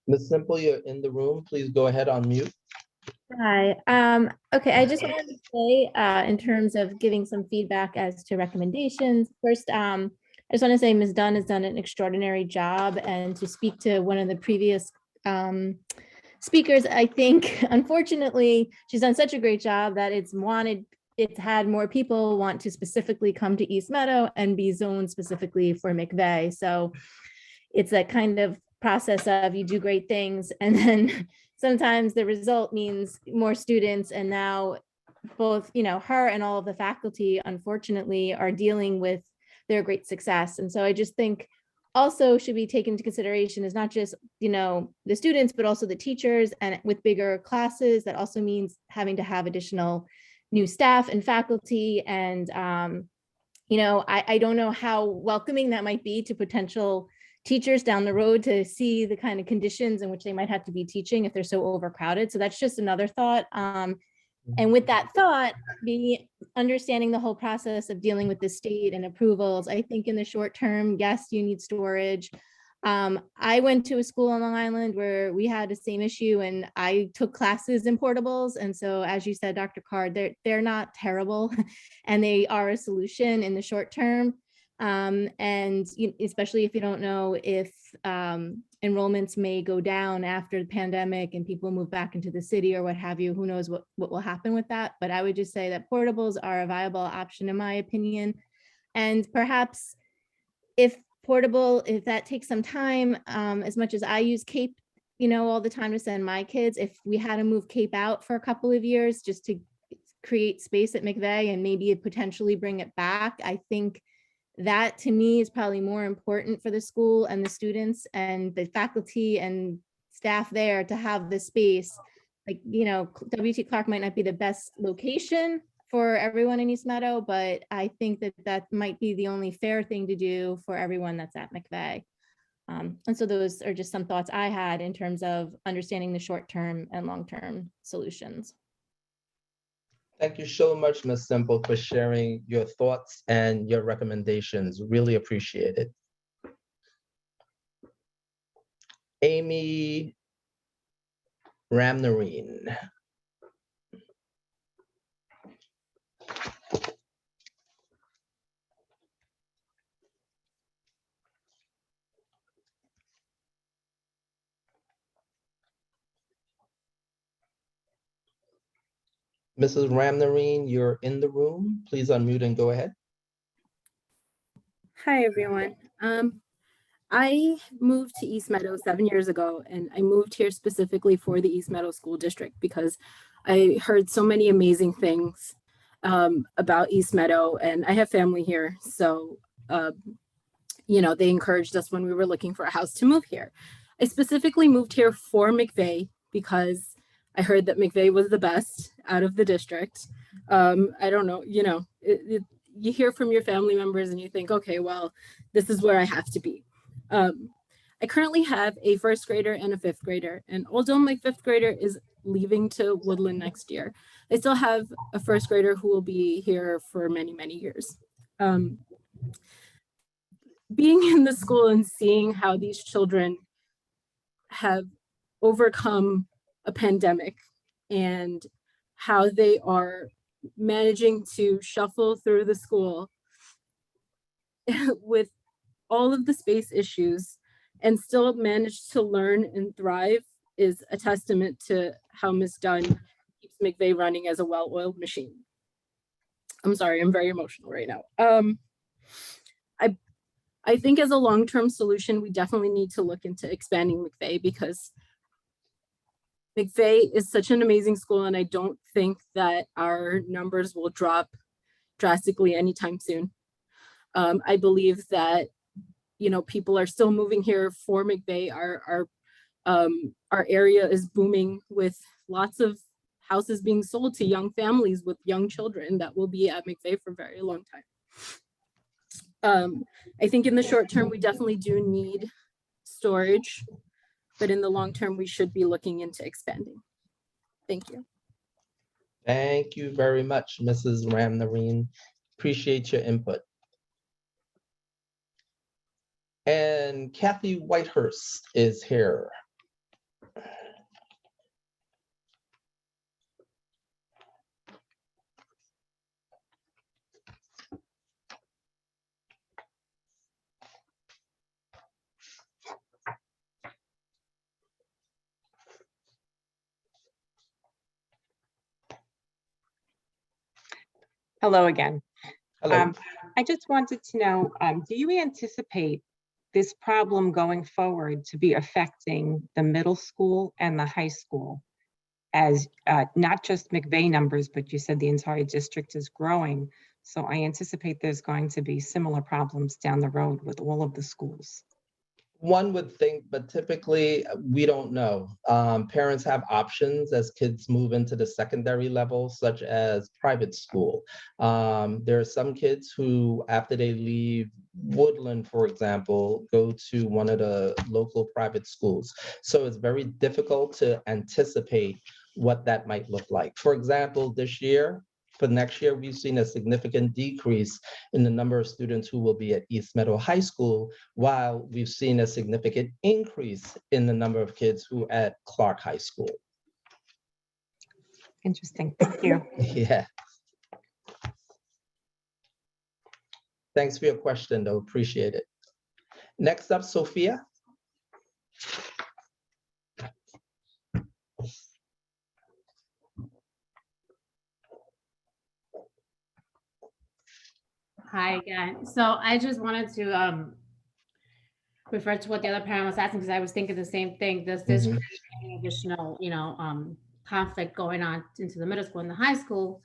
Ms. Simple, you're in the room. Please go ahead on mute. Hi. Okay, I just wanted to say, in terms of giving some feedback as to recommendations, first, I just want to say Ms. Dunn has done an extraordinary job, and to speak to one of the previous speakers, I think, unfortunately, she's done such a great job that it's had more people want to specifically come to East Meadow and be zoned specifically for McVey. So it's that kind of process of you do great things, and then sometimes the result means more students, and now both, her and all of the faculty, unfortunately, are dealing with their great success. And so I just think also should be taken into consideration is not just, the students, but also the teachers, and with bigger classes, that also means having to have additional new staff and faculty. And, I don't know how welcoming that might be to potential teachers down the road to see the kind of conditions in which they might have to be teaching if they're so overcrowded. So that's just another thought. And with that thought, understanding the whole process of dealing with the state and approvals, I think in the short term, yes, you need storage. I went to a school on Long Island where we had the same issue, and I took classes in portables. And so, as you said, Dr. Card, they're not terrible, and they are a solution in the short term. And especially if you don't know if enrollments may go down after the pandemic and people move back into the city or what have you, who knows what will happen with that. But I would just say that portables are a viable option, in my opinion. And perhaps if that takes some time, as much as I use CAPE, all the time to send my kids, if we had to move CAPE out for a couple of years just to create space at McVey and maybe potentially bring it back, I think that to me is probably more important for the school and the students and the faculty and staff there to have the space. Like, W.T. Clark might not be the best location for everyone in East Meadow, but I think that that might be the only fair thing to do for everyone that's at McVey. And so those are just some thoughts I had in terms of understanding the short-term and long-term solutions. Thank you so much, Ms. Simple, for sharing your thoughts and your recommendations. Really appreciate it. Amy Ramnarine. Mrs. Ramnarine, you're in the room. Please unmute and go ahead. Hi, everyone. I moved to East Meadow 7 years ago, and I moved here specifically for the East Meadow School District because I heard so many amazing things about East Meadow, and I have family here. So, you know, they encouraged us when we were looking for a house to move here. I specifically moved here for McVey because I heard that McVey was the best out of the district. I don't know, you know, you hear from your family members and you think, okay, well, this is where I have to be. I currently have a first grader and a fifth grader, and although my fifth grader is leaving to Woodland next year, I still have a first grader who will be here for many, many years. Being in the school and seeing how these children have overcome a pandemic and how they are managing to shuffle through the school with all of the space issues and still manage to learn and thrive is a testament to how Ms. Dunn keeps McVey running as a well-oiled machine. I'm sorry, I'm very emotional right now. I think as a long-term solution, we definitely need to look into expanding McVey because McVey is such an amazing school, and I don't think that our numbers will drop drastically anytime soon. I believe that, you know, people are still moving here for McVey. Our area is booming with lots of houses being sold to young families with young children that will be at McVey for a very long time. I think in the short term, we definitely do need storage, but in the long term, we should be looking into expanding. Thank you. Thank you very much, Mrs. Ramnarine. Appreciate your input. And Kathy Whitehurst is here. Hello again. Hello. I just wanted to know, do you anticipate this problem going forward to be affecting the middle school and the high school as not just McVey numbers, but you said the entire district is growing. So I anticipate there's going to be similar problems down the road with all of the schools. One would think, but typically we don't know. Parents have options as kids move into the secondary level, such as private school. There are some kids who, after they leave Woodland, for example, go to one of the local private schools. So it's very difficult to anticipate what that might look like. For example, this year, for next year, we've seen a significant decrease in the number of students who will be at East Meadow High School, while we've seen a significant increase in the number of kids who at Clark High School. Interesting, thank you. Yeah. Thanks for your question, though, appreciate it. Next up, Sophia. Hi again. So I just wanted to refer to what the other parent was asking because I was thinking the same thing. Does this create any additional, conflict going on into the middle school and the high school?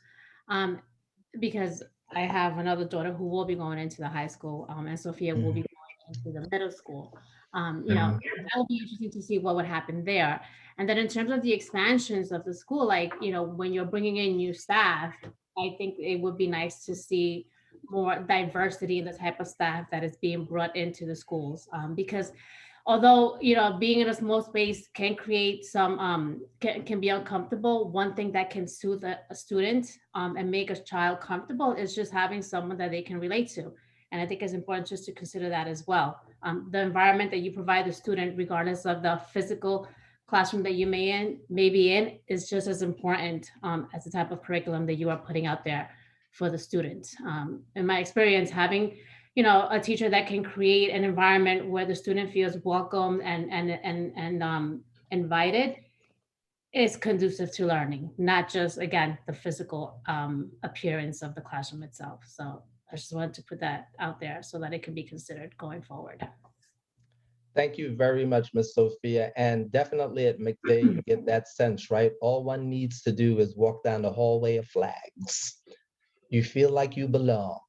Because I have another daughter who will be going into the high school, and Sophia will be going into the middle school. That will be interesting to see what would happen there. And then in terms of the expansions of the school, like, when you're bringing in new staff, I think it would be nice to see more diversity in the type of staff that is being brought into the schools. Because although, being in a small space can create some, can be uncomfortable, one thing that can soothe a student and make a child comfortable is just having someone that they can relate to. And I think it's important just to consider that as well. The environment that you provide the student, regardless of the physical classroom that you may be in, is just as important as the type of curriculum that you are putting out there for the students. In my experience, having a teacher that can create an environment where the student feels welcome and invited is conducive to learning, not just, again, the physical appearance of the classroom itself. So I just wanted to put that out there so that it can be considered going forward. Thank you very much, Ms. Sophia. And definitely at McVey, you get that sense, right? All one needs to do is walk down the hallway of flags. You feel like you belong.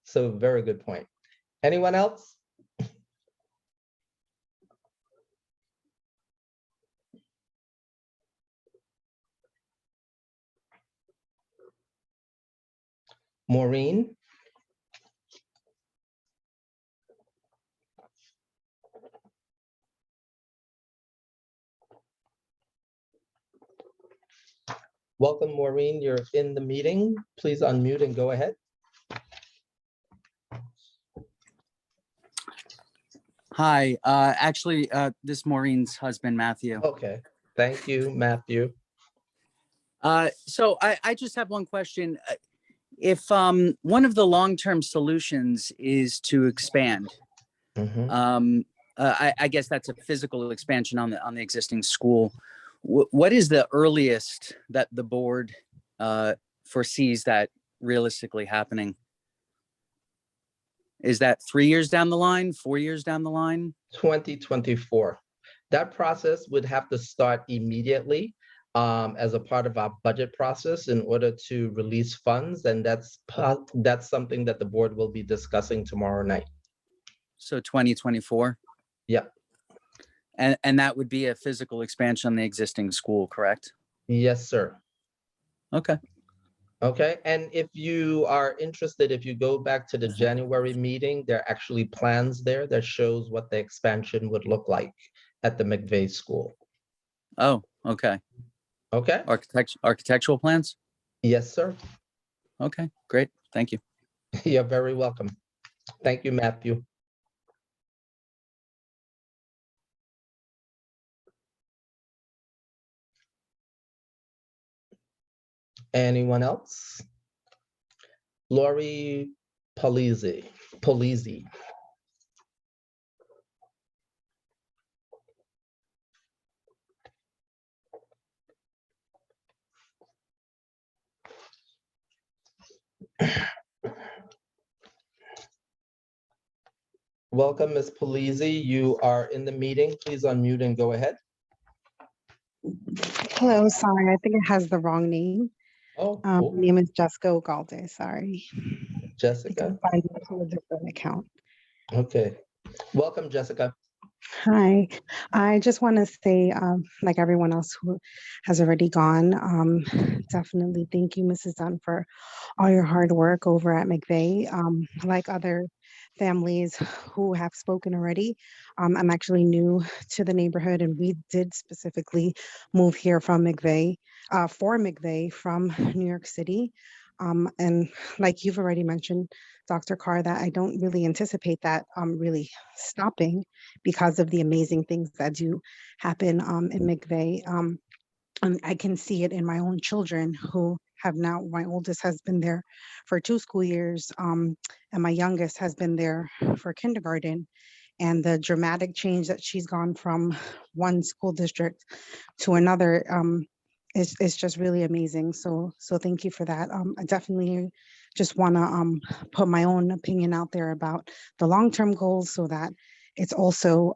So very good point. Anyone else? Maureen? Welcome, Maureen. You're in the meeting. Please unmute and go ahead. Hi, this is Maureen's husband, Matthew. Okay, thank you, Matthew. So I just have one question. If one of the long-term solutions is to expand, I guess that's a physical expansion on the existing school. What is the earliest that the board foresees that realistically happening? Is that 3 years down the line, 4 years down the line? 2024. That process would have to start immediately as a part of our budget process in order to release funds. And that's something that the board will be discussing tomorrow night. So 2024? Yeah. And that would be a physical expansion on the existing school, correct? Yes, sir. Okay. Okay, and if you are interested, if you go back to the January meeting, there are actually plans there that shows what the expansion would look like at the McVey School. Oh, okay. Okay. Architectural plans? Yes, sir. Okay, great. Thank you. You're very welcome. Thank you, Matthew. Anyone else? Lori Polizzi. Welcome, Ms. Polizzi. You are in the meeting. Please unmute and go ahead. Hello, sorry, I think it has the wrong name. Oh, my name is Jessica Ugalde, sorry. Jessica. I signed into a different account. Okay. Welcome, Jessica. Hi, I just want to say, like everyone else who has already gone, definitely thank you, Mrs. Dunn, for all your hard work over at McVey. Like other families who have spoken already, I'm actually new to the neighborhood, and we did specifically move here from McVey, for McVey from New York City. And like you've already mentioned, Dr. Carr, that I don't really anticipate that really stopping because of the amazing things that do happen in McVey. And I can see it in my own children who have now, my oldest has been there for 2 school years, and my youngest has been there for kindergarten. And the dramatic change that she's gone from one school district to another is just really amazing. So thank you for that. I definitely just want to put my own opinion out there about the long-term goals so that it's also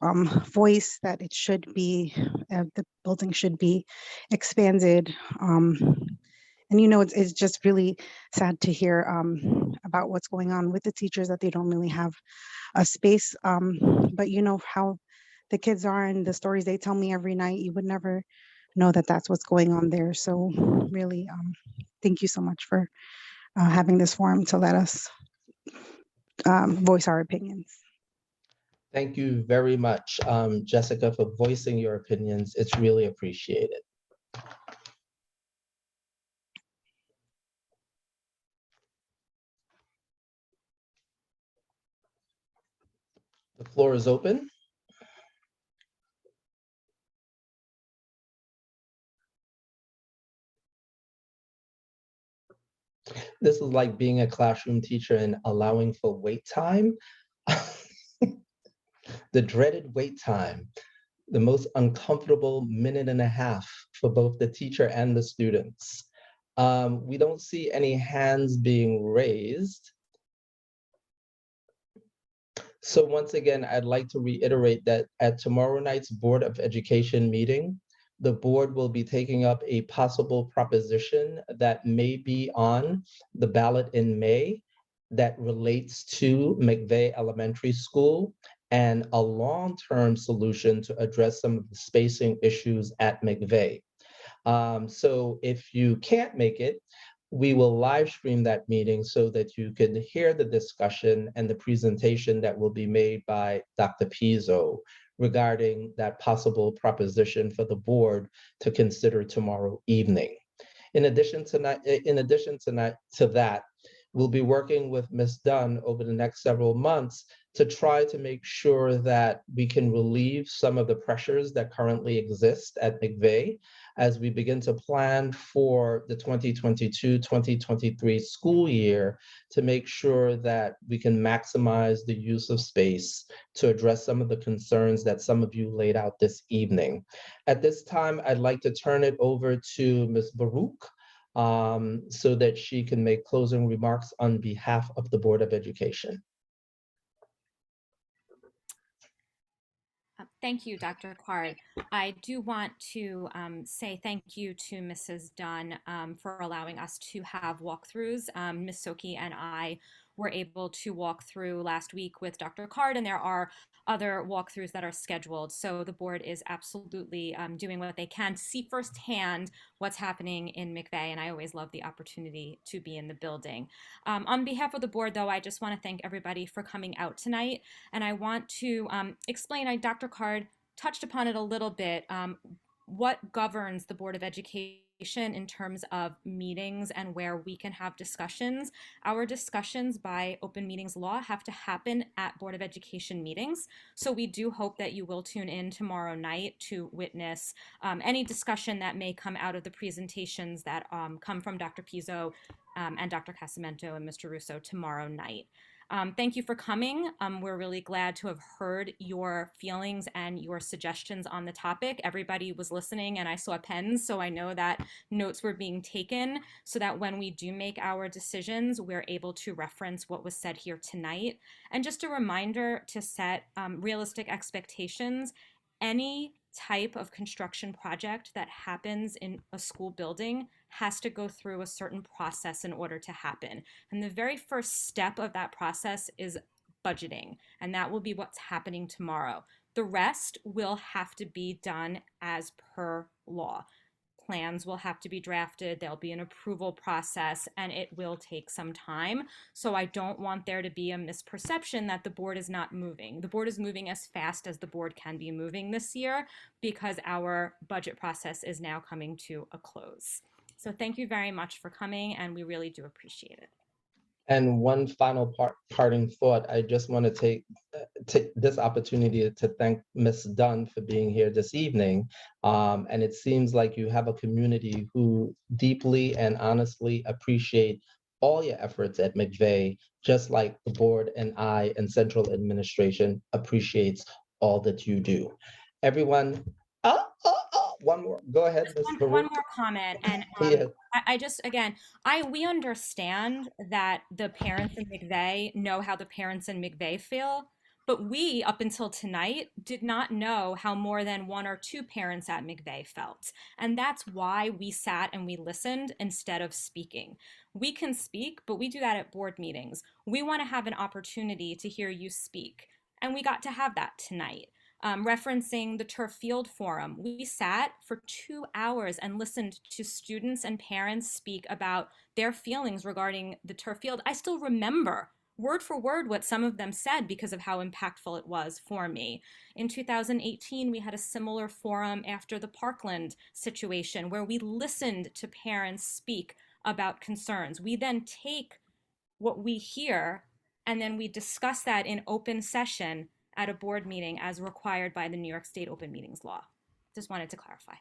voiced that it should be, the building should be expanded. And it's just really sad to hear about what's going on with the teachers, that they don't really have a space. But you know how the kids are and the stories they tell me every night, you would never know that that's what's going on there. So really, thank you so much for having this forum to let us voice our opinions. Thank you very much, Jessica, for voicing your opinions. It's really appreciated. The floor is open. This is like being a classroom teacher and allowing for wait time. The dreaded wait time, the most uncomfortable minute and a half for both the teacher and the students. We don't see any hands being raised. So once again, I'd like to reiterate that at tomorrow night's Board of Education meeting, the board will be taking up a possible proposition that may be on the ballot in May that relates to McVey Elementary School and a long-term solution to address some of the spacing issues at McVey. So if you can't make it, we will live stream that meeting so that you can hear the discussion and the presentation that will be made by Dr. Pizzo regarding that possible proposition for the board to consider tomorrow evening. In addition to that, we'll be working with Ms. Dunn over the next several months to try to make sure that we can relieve some of the pressures that currently exist at McVey as we begin to plan for the 2022-2023 school year to make sure that we can maximize the use of space to address some of the concerns that some of you laid out this evening. At this time, I'd like to turn it over to Ms. Baruch so that she can make closing remarks on behalf of the Board of Education. Thank you, Dr. Card. I do want to say thank you to Mrs. Dunn for allowing us to have walkthroughs. Ms. Soki and I were able to walk through last week with Dr. Card, and there are other walkthroughs that are scheduled. So the board is absolutely doing what they can to see firsthand what's happening in McVey, and I always love the opportunity to be in the building. On behalf of the board, though, I just want to thank everybody for coming out tonight, and I want to explain, Dr. Card touched upon it a little bit, what governs the Board of Education in terms of meetings and where we can have discussions. Our discussions by open meetings law have to happen at Board of Education meetings. So we do hope that you will tune in tomorrow night to witness any discussion that may come out of the presentations that come from Dr. Pizzo and Dr. Casamento and Mr. Russo tomorrow night. Thank you for coming. We're really glad to have heard your feelings and your suggestions on the topic. Everybody was listening and I saw pens, so I know that notes were being taken so that when we do make our decisions, we're able to reference what was said here tonight. And just a reminder to set realistic expectations. Any type of construction project that happens in a school building has to go through a certain process in order to happen. And the very first step of that process is budgeting, and that will be what's happening tomorrow. The rest will have to be done as per law. Plans will have to be drafted, there'll be an approval process, and it will take some time. So I don't want there to be a misperception that the board is not moving. The board is moving as fast as the board can be moving this year because our budget process is now coming to a close. So thank you very much for coming, and we really do appreciate it. And one final parting thought, I just want to take this opportunity to thank Ms. Dunn for being here this evening. And it seems like you have a community who deeply and honestly appreciate all your efforts at McVey, just like the board and I and central administration appreciates all that you do. Everyone, one more, go ahead, Ms. Baruch. One more comment, and Yeah. I just, again, we understand that the parents in McVey know how the parents in McVey feel, but we, up until tonight, did not know how more than one or two parents at McVey felt. And that's why we sat and we listened instead of speaking. We can speak, but we do that at board meetings. We want to have an opportunity to hear you speak, and we got to have that tonight. referencing the turf field forum. We sat for 2 hours and listened to students and parents speak about their feelings regarding the turf field. I still remember word for word what some of them said because of how impactful it was for me. In 2018, we had a similar forum after the Parkland situation where we listened to parents speak about concerns. We then take what we hear and then we discuss that in open session at a board meeting as required by the New York State Open Meetings Law. Just wanted to clarify.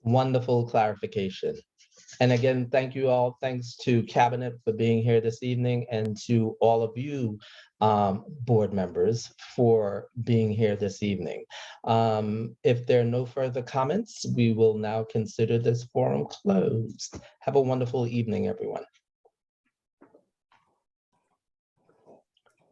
Wonderful clarification. And again, thank you all. Thanks to Cabinet for being here this evening and to all of you board members for being here this evening. If there are no further comments, we will now consider this forum closed. Have a wonderful evening, everyone.